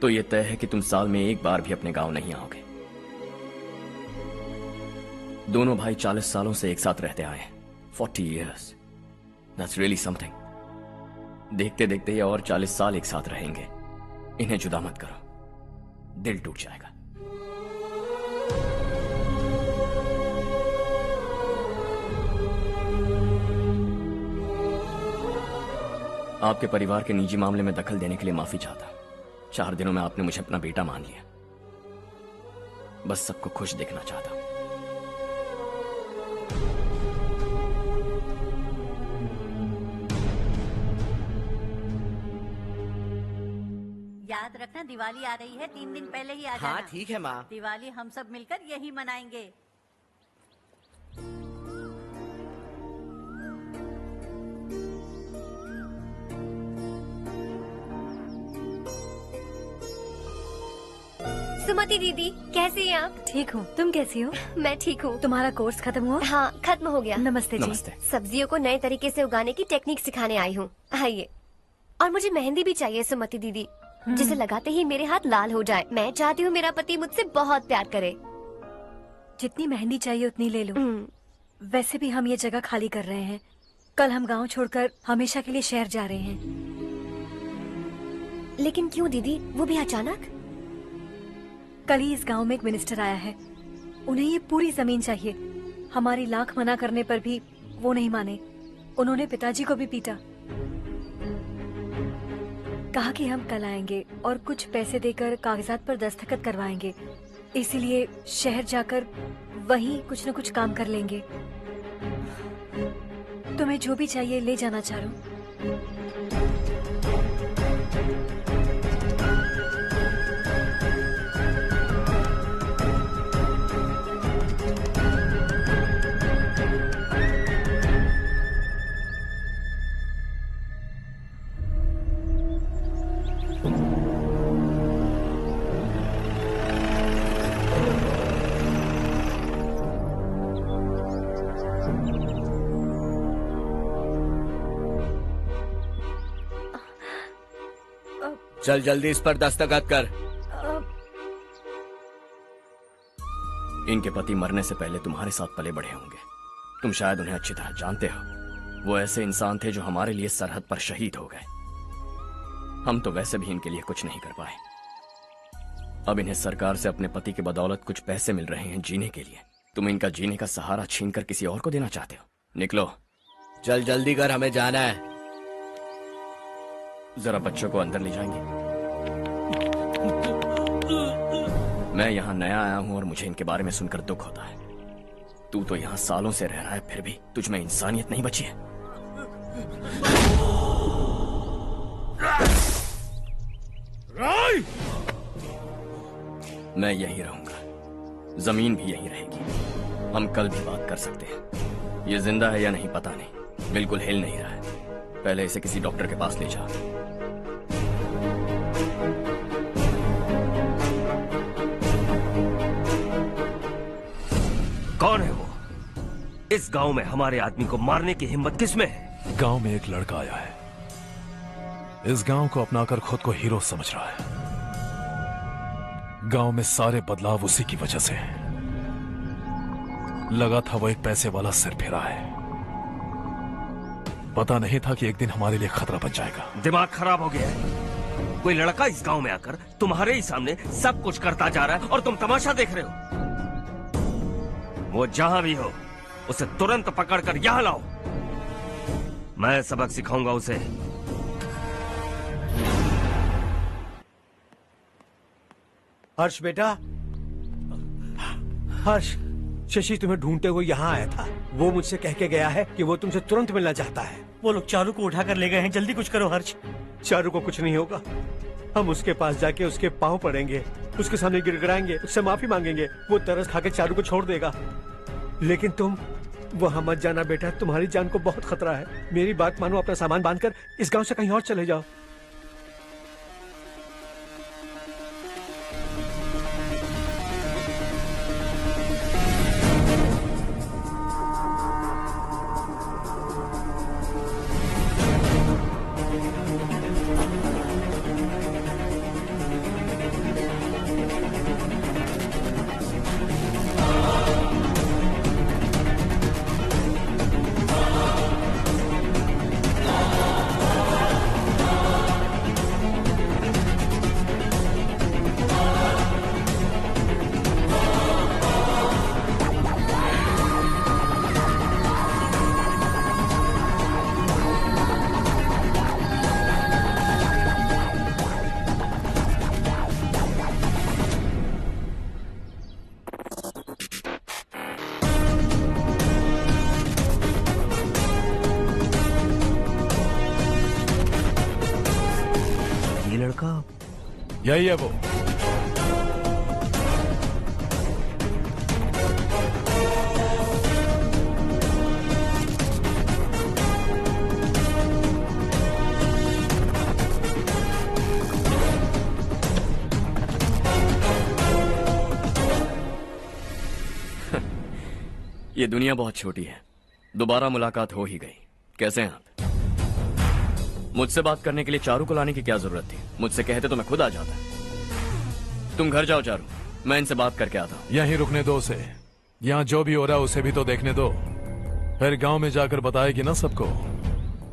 तो ये तय है कि तुम साल में एक बार भी अपने गांव नहीं आओगे। दोनों भाई 40 सालों से एक साथ रहते आए, 40 years, that's really something। देखते देखते ये और 40 साल एक साथ रहेंगे। इन्हें जुदा मत करो, दिल टूट जाएगा। आपके परिवार के निजी मामले में दखल देने के लिए माफी चाहता। 4 दिनों में आपने मुझे अपना बेटा मान लिया। बस सबको खुश देखना चाहता। याद रखना, दिवाली आ रही है, 3 दिन पहले ही आ जाना। हाँ ठीक है माँ। दिवाली हम सब मिलकर यही मनाएंगे। सुमति दीदी, कैसे हैं आप? ठीक हूँ, तुम कैसी हो? मैं ठीक हूँ। तुम्हारा कोर्स खत्म हुआ? हाँ, खत्म हो गया। नमस्ते जी। नमस्ते। सब्जियों को नए तरीके से उगाने की टेक्निक सिखाने आई हूँ। आइए। और मुझे मेहंदी भी चाहिए सुमति दीदी, जिसे लगाते ही मेरे हाथ लाल हो जाए। मैं चाहती हूँ मेरा पति मुझसे बहुत प्यार करे। जितनी मेहंदी चाहिए उतनी ले लो। वैसे भी हम ये जगह खाली कर रहे हैं। कल हम गांव छोड़कर हमेशा के लिए शहर जा रहे हैं। लेकिन क्यों दीदी, वो भी अचानक? कल ही इस गांव में एक मिनिस्टर आया है, उन्हें ये पूरी जमीन चाहिए। हमारी लाख मना करने पर भी वो नहीं माने। उन्होंने पिताजी को भी पीटा। कहा कि हम कल आएंगे और कुछ पैसे देकर कागजात पर दस्तखत करवाएंगे। इसीलिए शहर जाकर वहीं कुछ न कुछ काम कर लेंगे। तुम्हें जो भी चाहिए ले जाना चारू। चल जल्दी इस पर दस्तखत कर। इनके पति मरने से पहले तुम्हारे साथ पले बढ़े होंगे। तुम शायद उन्हें अच्छी तरह जानते हो। वो ऐसे इंसान थे जो हमारे लिए सरहद पर शहीद हो गए। हम तो वैसे भी इनके लिए कुछ नहीं कर पाए। अब इन्हें सरकार से अपने पति की बदौलत कुछ पैसे मिल रहे हैं जीने के लिए। तुम इनका जीने का सहारा छीनकर किसी और को देना चाहते हो। निकलो, चल जल्दी कर, हमें जाना है। जरा बच्चों को अंदर ले जाएंगे। मैं यहाँ नया आया हूँ और मुझे इनके बारे में सुनकर दुख होता है। तू तो यहाँ सालों से रह रहा है, फिर भी तुझ में इंसानियत नहीं बची है। मैं यहीं रहूंगा, जमीन भी यहीं रहेगी। हम कल भी बात कर सकते हैं। ये जिंदा है या नहीं पता नहीं, बिल्कुल हिल नहीं रहा है। पहले इसे किसी डॉक्टर के पास ले जा। कौन है वो? इस गांव में हमारे आदमी को मारने की हिम्मत किसमें है? गांव में एक लड़का आया है, इस गांव को अपनाकर खुद को हीरो समझ रहा है। गांव में सारे बदलाव उसी की वजह से है। लगा था वो एक पैसे वाला सिरफिरा है। पता नहीं था कि एक दिन हमारे लिए खतरा बन जाएगा। दिमाग खराब हो गया है। कोई लड़का इस गांव में आकर तुम्हारे ही सामने सब कुछ करता जा रहा है और तुम तमाशा देख रहे हो। वो जहां भी हो उसे तुरंत पकड़कर यहां लाओ। मैं सबक सिखाऊंगा उसे। हर्ष बेटा, हर्ष, शशि तुम्हें ढूंढते हुए यहाँ आया था। वो मुझसे कह के गया है कि वो तुमसे तुरंत मिलना चाहता है। वो लोग चारू को उठाकर ले गए हैं, जल्दी कुछ करो हर्ष। चारू को कुछ नहीं होगा। हम उसके पास जाके उसके पांव पड़ेंगे, उसके सामने गिड़गिड़ाएंगे, उससे माफी मांगेंगे। वो तरस खा के चारू को छोड़ देगा। लेकिन तुम वहां मत जाना बेटा, तुम्हारी जान को बहुत खतरा है। मेरी बात मानो, अपना सामान बांधकर इस गांव से कहीं और चले जाओ। यही है वो। ये दुनिया बहुत छोटी है। दोबारा मुलाकात हो ही गई। कैसे हैं आप? मुझसे बात करने के लिए चारू को लाने की क्या जरूरत थी? मुझसे कहते तो मैं खुद आ जाता। तुम घर जाओ चारू, मैं इनसे बात करके आता हूँ। यहीं रुकने दो उसे। यहाँ जो भी हो रहा है उसे भी तो देखने दो, फिर गांव में जाकर बताएगी ना सबको।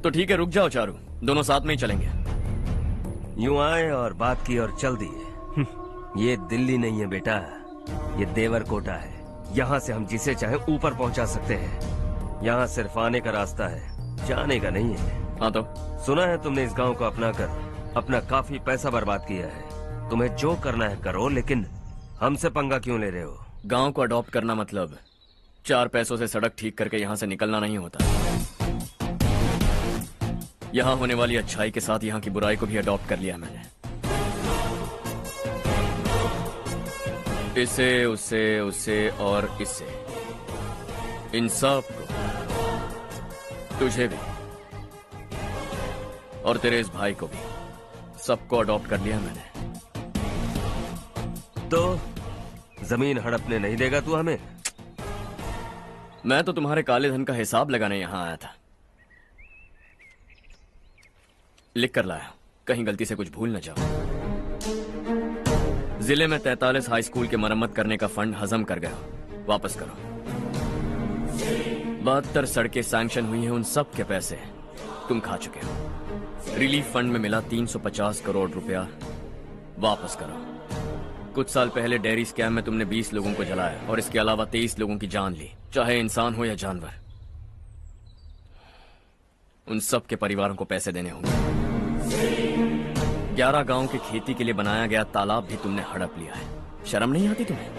तो ठीक है, रुक जाओ चारू, दोनों साथ में ही चलेंगे। यूं आए और बात की और चल दिए। ये दिल्ली नहीं है बेटा, ये देवरकोटा है। यहाँ से हम जिसे चाहे ऊपर पहुँचा सकते हैं। यहाँ सिर्फ आने का रास्ता है, जाने का नहीं है। हाँ तो सुना है तुमने इस गांव को अपना कर अपना काफी पैसा बर्बाद किया है। तुम्हें जो करना है करो, लेकिन हमसे पंगा क्यों ले रहे हो? गांव को अडॉप्ट करना मतलब 4 पैसों से सड़क ठीक करके यहाँ से निकलना नहीं होता। यहाँ होने वाली अच्छाई के साथ यहाँ की बुराई को भी अडॉप्ट कर लिया मैंने। इसे, उसे, उसे और इससे, इन सब को, तुझे भी और तेरे इस भाई को भी, सबको अडॉप्ट कर लिया मैंने। तो जमीन हड़पने नहीं देगा तू हमें? मैं तो तुम्हारे काले धन का हिसाब लगाने यहां आया था। लिख कर लाया, कहीं गलती से कुछ भूल न जाओ। जिले में 43 हाई स्कूल के मरम्मत करने का फंड हजम कर गया, वापस करो। 72 सड़कें सैंक्शन हुई हैं, उन सब के पैसे तुम खा चुके हो। रिलीफ फंड में मिला 350 करोड़ रुपया, वापस करो। कुछ साल पहले डेयरी स्कैम में तुमने 20 लोगों को जलाया और इसके अलावा 23 लोगों की जान ली, चाहे इंसान हो या जानवर। उन सब के परिवारों को पैसे देने होंगे। 11 गांव के खेती के लिए बनाया गया तालाब भी तुमने हड़प लिया है। शर्म नहीं आती तुम्हें?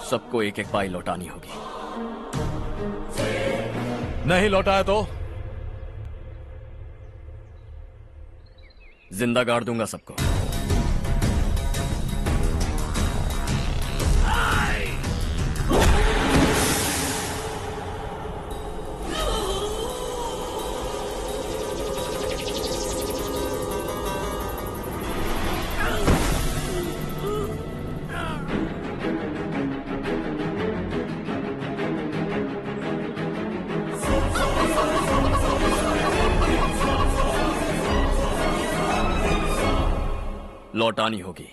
सबको एक एक पाई लौटानी होगी। नहीं लौटाया तो जिंदा गाड़ दूंगा सबको। लौटानी होगी।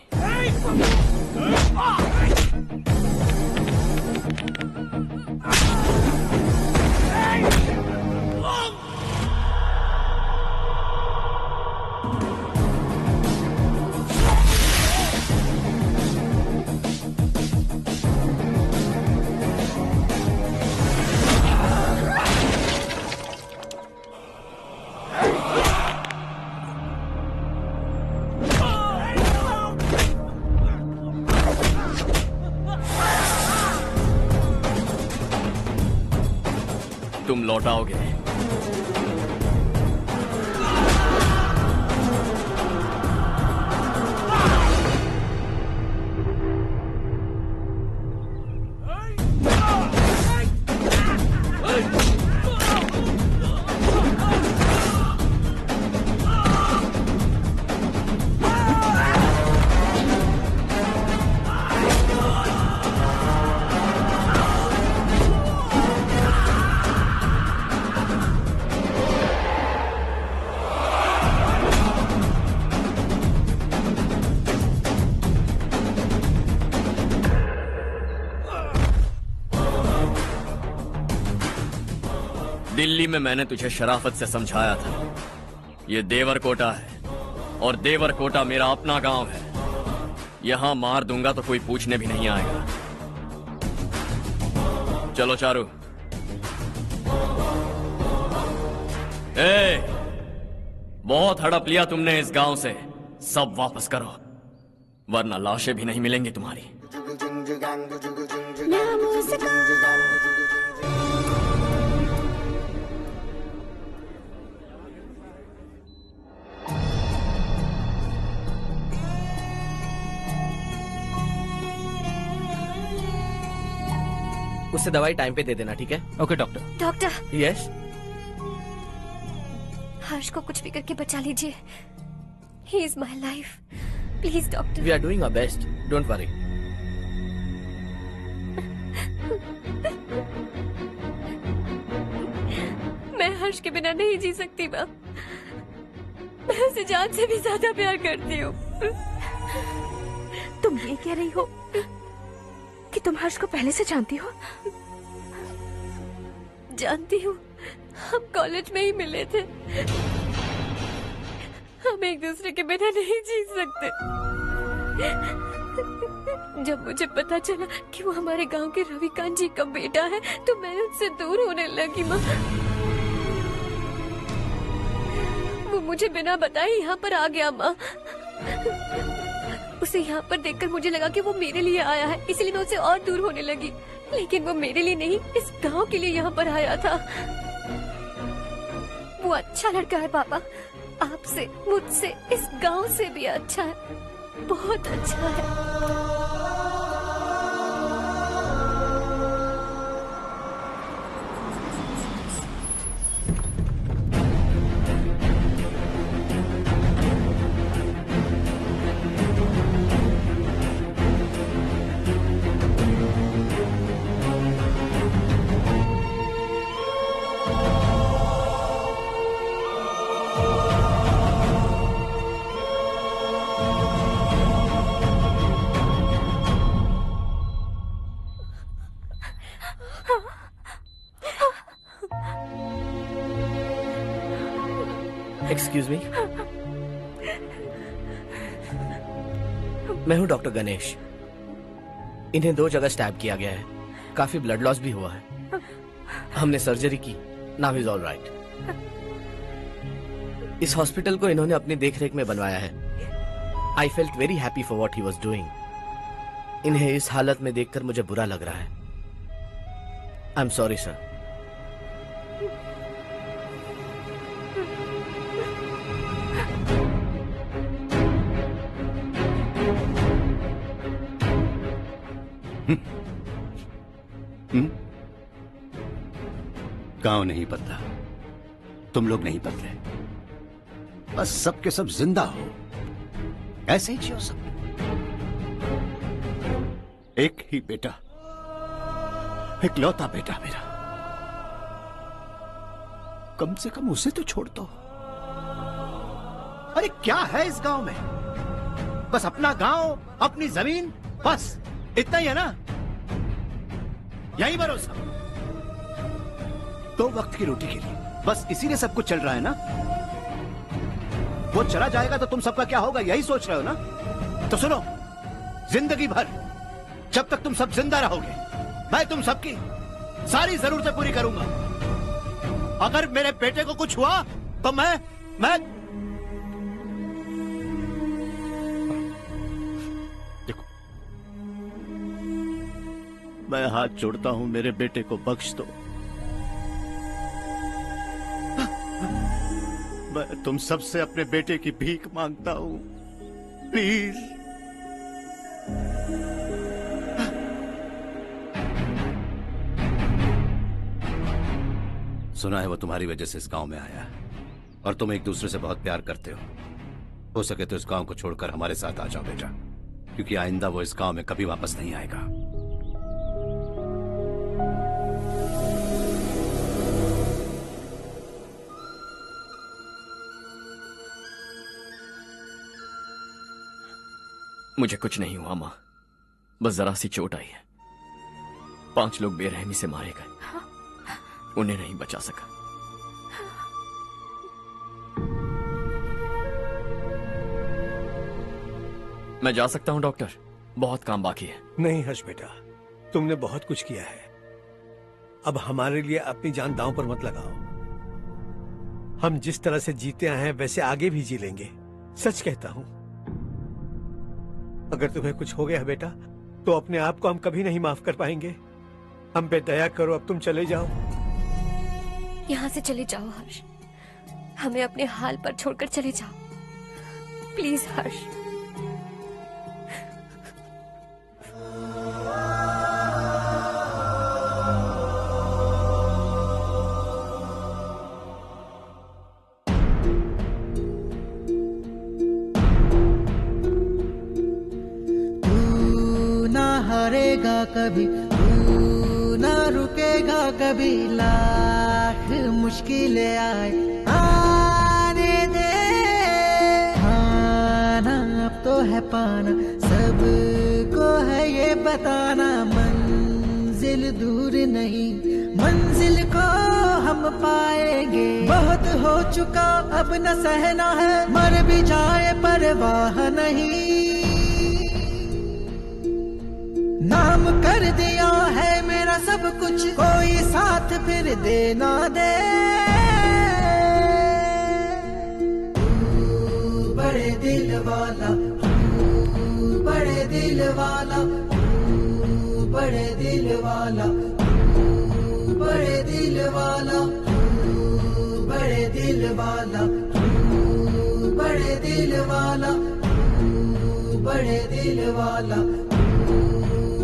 तुम लौटाओगे। दिल्ली में मैंने तुझे शराफत से समझाया था, ये देवरकोटा है और देवरकोटा मेरा अपना गांव है। यहां मार दूंगा तो कोई पूछने भी नहीं आएगा। चलो चारू। बहुत हड़प लिया तुमने इस गांव से, सब वापस करो वरना लाशें भी नहीं मिलेंगी तुम्हारी। उससे दवाई टाइम पे दे देना, ठीक है? Okay doctor. Doctor. Yes. Harsh को कुछ भी करके बचा लीजिए। He is my life, please doctor. We are doing our best, don't worry. मैं हर्ष के बिना नहीं जी सकती माँ। मैं उसे जान से भी ज्यादा प्यार करती हूँ। तुम ये कह रही हो कि तुम हर्ष को पहले से जानती हो? जानती हूँ, हम कॉलेज में ही मिले थे। हम एक दूसरे के बिना नहीं जी सकते। जब मुझे पता चला कि वो हमारे गांव के रविकांत जी का बेटा है तो मैं उनसे दूर होने लगी माँ। वो मुझे बिना बताए यहाँ पर आ गया माँ। उसे यहाँ पर देखकर मुझे लगा कि वो मेरे लिए आया है, इसलिए मैं उससे और दूर होने लगी। लेकिन वो मेरे लिए नहीं, इस गांव के लिए यहाँ पर आया था। वो अच्छा लड़का है पापा, आपसे, मुझसे, इस गांव से भी अच्छा है, बहुत अच्छा है। एक्सक्यूज मी, मैं हूं डॉक्टर गणेश। इन्हें 2 जगह स्टैब किया गया है, काफी ब्लड लॉस भी हुआ है। हमने सर्जरी की, नाउ इज ऑल राइट। इस हॉस्पिटल को इन्होंने अपनी देखरेख में बनवाया है। I felt very happy for what he was doing. इन्हें इस हालत में देखकर मुझे बुरा लग रहा है। I am sorry sir. गांव नहीं बदला, तुम लोग नहीं बदले, बस सबके सब जिंदा हो, ऐसे ही जियो सब। एक ही बेटा, इकलौता बेटा मेरा, कम से कम उसे तो छोड़ दो। अरे क्या है इस गांव में? बस अपना गांव, अपनी जमीन, बस इतना ही है ना? यही भरोसा, 2 वक्त की रोटी के लिए, बस इसीलिए सब कुछ चल रहा है ना? वो चला जाएगा तो तुम सबका क्या होगा, यही सोच रहे हो ना? तो सुनो, जिंदगी भर जब तक तुम सब जिंदा रहोगे, मैं तुम सबकी सारी जरूरतें पूरी करूंगा। अगर मेरे बेटे को कुछ हुआ तो मैं देखो, मैं हाथ जोड़ता हूं, मेरे बेटे को बख्श दो। मैं तुम सबसे अपने बेटे की भीख मांगता हूं, प्लीज। सुना है वो तुम्हारी वजह से इस गांव में आया और तुम एक दूसरे से बहुत प्यार करते हो सके तो इस गांव को छोड़कर हमारे साथ आ जाओ बेटा, क्योंकि आइंदा वो इस गांव में कभी वापस नहीं आएगा। मुझे कुछ नहीं हुआ माँ, बस जरा सी चोट आई है। 5 लोग बेरहमी से मारे गए, उन्हें नहीं बचा सका। मैं जा सकता हूं डॉक्टर, बहुत काम बाकी है। नहीं हर्ष बेटा, तुमने बहुत कुछ किया है, अब हमारे लिए अपनी जान दांव पर मत लगाओ। हम जिस तरह से जीते आए हैं वैसे आगे भी जी लेंगे, सच कहता हूं। अगर तुम्हें कुछ हो गया बेटा तो अपने आप को हम कभी नहीं माफ कर पाएंगे। हम पे दया करो, अब तुम चले जाओ। यहाँ से चले जाओ हर्ष, हमें अपने हाल पर छोड़कर चले जाओ, प्लीज हर्ष। हारेगा कभी, तू ना रुकेगा कभी, लाख मुश्किलें आए आने दे। खाना अब तो है पाना, सबको है ये बताना, मंजिल दूर नहीं, मंजिल को हम पाएंगे। बहुत हो चुका अब न सहना है, मर भी जाए परवाह नहीं। नाम कर दिया है मेरा सब कुछ, कोई साथ फिर दे ना दे। बड़े दिल वाला, बड़े दिल वाला, बड़े दिल वाला, बड़े दिल वाला, बड़े दिल वाला, बड़े दिल वाला, बड़े दिल वाला,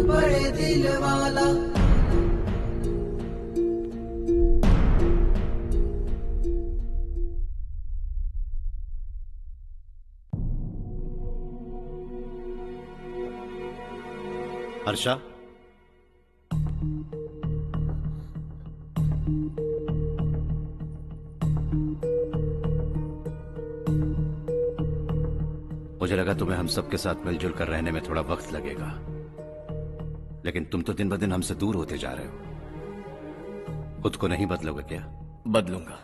बड़े दिल वाला। हर्षा, मुझे लगा तुम्हें हम सबके साथ मिलजुल कर रहने में थोड़ा वक्त लगेगा, लेकिन तुम तो दिन ब दिन हमसे दूर होते जा रहे हो। खुद को नहीं बदलोगे क्या? बदलूंगा।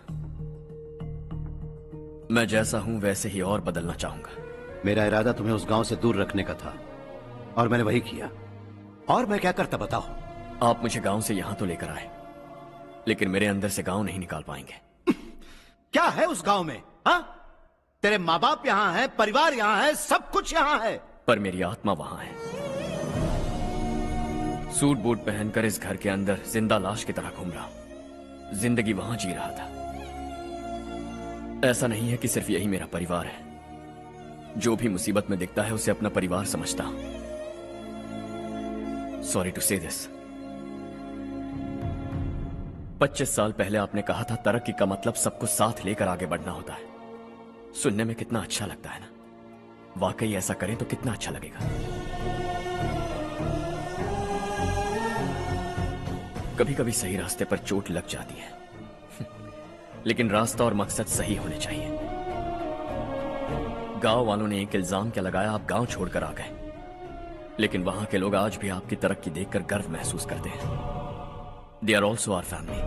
मैं जैसा हूं वैसे ही और बदलना चाहूंगा। मेरा इरादा तुम्हें उस गांव से दूर रखने का था और मैंने वही किया। और मैं क्या करता बताओ? आप मुझे गांव से यहां तो लेकर आए, लेकिन मेरे अंदर से गांव नहीं निकाल पाएंगे। क्या है उस गांव में? हाँ, तेरे माँ बाप यहाँ हैं, परिवार यहाँ है, सब कुछ यहाँ है, पर मेरी आत्मा वहां है। सूट बूट पहनकर इस घर के अंदर जिंदा लाश की तरह घूम रहा हूं। जिंदगी वहां जी रहा था। ऐसा नहीं है कि सिर्फ यही मेरा परिवार है। जो भी मुसीबत में दिखता है उसे अपना परिवार समझता हूं। सॉरी टू से दिस। 25 साल पहले आपने कहा था तरक्की का मतलब सबको साथ लेकर आगे बढ़ना होता है। सुनने में कितना अच्छा लगता है ना? वाकई ऐसा करें तो कितना अच्छा लगेगा। कभी कभी सही रास्ते पर चोट लग जाती है, लेकिन रास्ता और मकसद सही होने चाहिए। गांव वालों ने एक इल्जाम क्या लगाया, आप गांव छोड़कर आ गए, लेकिन वहां के लोग आज भी आपकी तरक्की देखकर गर्व महसूस करते हैं। They are also our family.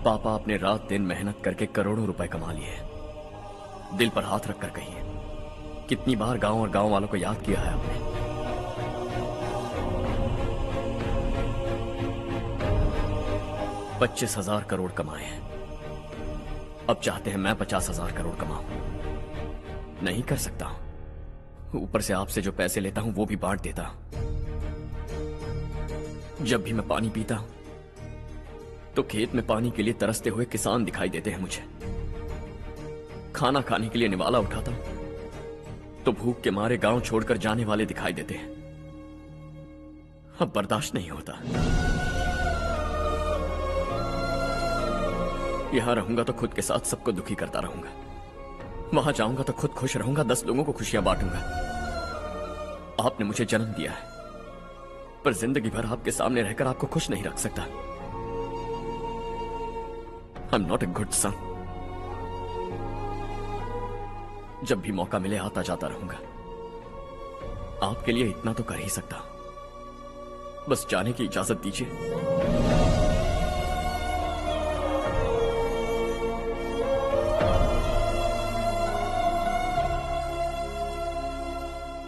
पापा आपने रात दिन मेहनत करके करोड़ों रुपए कमा लिए। दिल पर हाथ रखकर कहिए, कितनी बार गांव और गांव वालों को याद किया है आपने? $25,000 करोड़ कमाए हैं। अब चाहते हैं मैं 50,000 करोड़ कमाऊं। नहीं कर सकता हूं। ऊपर से आपसे जो पैसे लेता हूं वो भी बांट देता हूं। जब भी मैं पानी पीता हूं तो खेत में पानी के लिए तरसते हुए किसान दिखाई देते हैं मुझे। खाना खाने के लिए निवाला उठाता हूं तो भूख के मारे गांव छोड़कर जाने वाले दिखाई देते हैं। अब बर्दाश्त नहीं होता। यहां रहूंगा तो खुद के साथ सबको दुखी करता रहूंगा। वहां जाऊंगा तो खुद खुश रहूंगा, 10 लोगों को खुशियां बांटूंगा। आपने मुझे जन्म दिया है, पर जिंदगी भर आपके सामने रहकर आपको खुश नहीं रख सकता। I am not a good son. जब भी मौका मिले आता जाता रहूंगा। आपके लिए इतना तो कर ही सकता हूं। बस जाने की इजाजत दीजिए।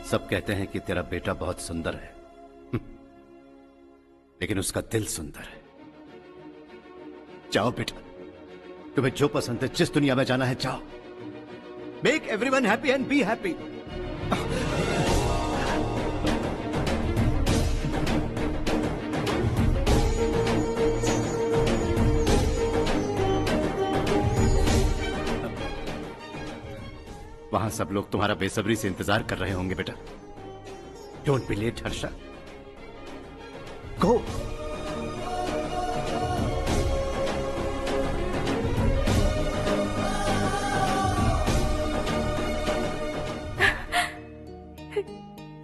सब कहते हैं कि तेरा बेटा बहुत सुंदर है, लेकिन उसका दिल सुंदर है। जाओ बेटा, तुम्हें जो पसंद है, जिस दुनिया में जाना है जाओ। Make everyone happy and be happy. वहां सब लोग तुम्हारा बेसब्री से इंतजार कर रहे होंगे बेटा। डोंट बी लेट हर्षा, गो।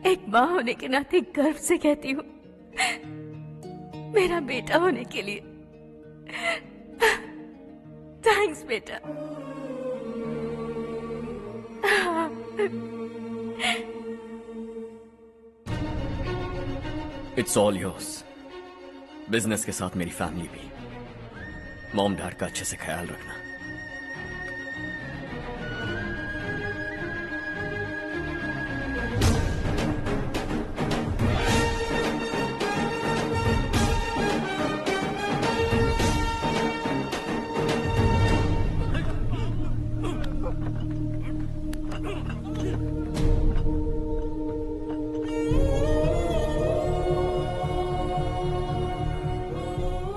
एक माँ होने के नाते गर्व से कहती हूँ, मेरा बेटा होने के लिए थैंक्स बेटा। It's all yours. बिजनेस के साथ मेरी फैमिली भी। मॉम डैड का अच्छे से ख्याल रखना।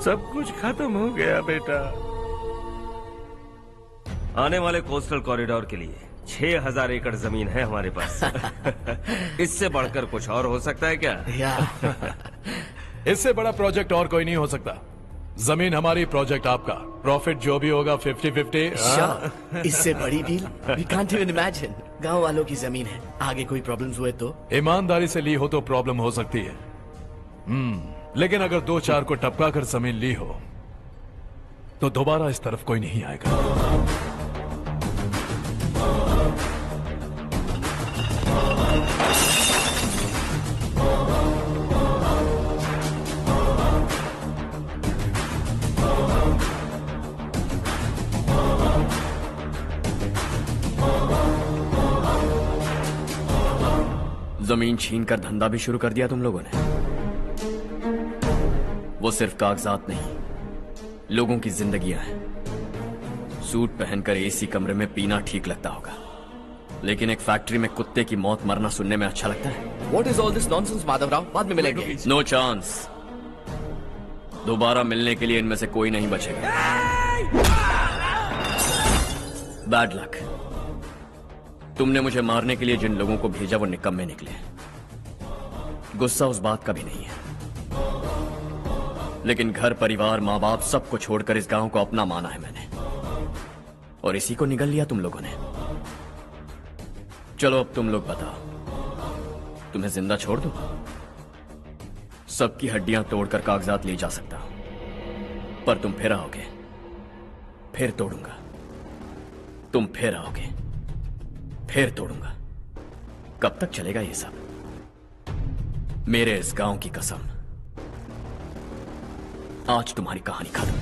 सब कुछ खत्म हो गया बेटा। आने वाले कोस्टल कॉरिडोर के लिए 6000 एकड़ जमीन है हमारे पास। इससे बढ़कर कुछ और हो सकता है क्या? इससे बड़ा प्रोजेक्ट और कोई नहीं हो सकता। जमीन हमारी, प्रोजेक्ट आपका। प्रॉफिट जो भी होगा 50-50। इससे बड़ी deal we can't even imagine. गांव वालों की जमीन है, आगे कोई प्रॉब्लम्स हुए तो? ईमानदारी से ली हो तो प्रॉब्लम हो सकती है, लेकिन अगर 2-4 को टपका कर जमीन ली हो तो दोबारा इस तरफ कोई नहीं आएगा। जमीन छीन कर धंधा भी शुरू कर दिया तुम लोगों ने। वो सिर्फ कागजात नहीं, लोगों की जिंदगियां हैं। सूट पहनकर एसी कमरे में पीना ठीक लगता होगा, लेकिन एक फैक्ट्री में कुत्ते की मौत मरना सुनने में अच्छा लगता है। What is all this nonsense, Madhavrao? बाद में मिलेंगे। No chance. दोबारा मिलने के लिए इनमें से कोई नहीं बचेगा। Bad luck. तुमने मुझे मारने के लिए जिन लोगों को भेजा वो निकम्मे निकले। गुस्सा उस बात का भी नहीं है, लेकिन घर परिवार माँ बाप सबको छोड़कर इस गांव को अपना माना है मैंने, और इसी को निगल लिया तुम लोगों ने। चलो अब तुम लोग बताओ, तुम्हें जिंदा छोड़ दूं? सबकी हड्डियां तोड़कर कागजात ले जा सकता हूं, पर तुम फिर आओगे, फिर तोड़ूंगा। तुम फिर आओगे, फिर तोड़ूंगा। कब तक चलेगा ये सब? मेरे इस गांव की कसम, आज तुम्हारी कहानी खत्म।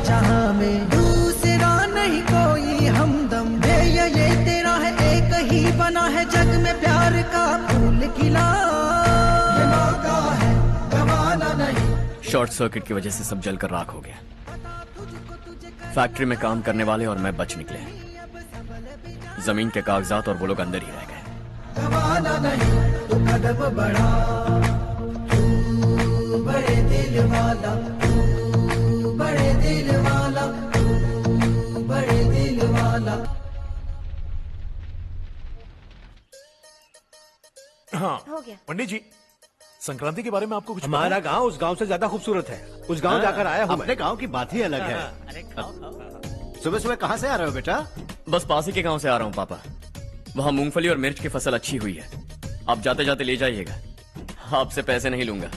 जहां में दूसरा नहीं कोई हमदम। ये तेरा है, एक ही बना है जग में प्यार का फूल खिला। ये मौका है, गवाना नहीं। शॉर्ट सर्किट की वजह से सब जलकर राख हो गया। फैक्ट्री में काम करने वाले और मैं बच निकले। जमीन के कागजात और वो लोग अंदर ही रह गए। गवाना नहीं, तू कदम बढ़ा, तू बड़े दिल वाला, तू बड़े दिल वाला, तू बड़े दिल वाला। हाँ हो गया। पंडित जी, संक्रांति के बारे में आपको कुछ हमारा गांव उस गांव से ज्यादा खूबसूरत है। उस गांव जाकर आया हूँ। अपने गांव की बात ही अलग है। सुबह सुबह कहाँ से आ रहे हो बेटा? बस पास ही के गांव से आ रहा हूँ पापा। वहाँ मूंगफली और मिर्च की फसल अच्छी हुई है। आप जाते जाते ले जाइएगा। आपसे पैसे नहीं लूंगा।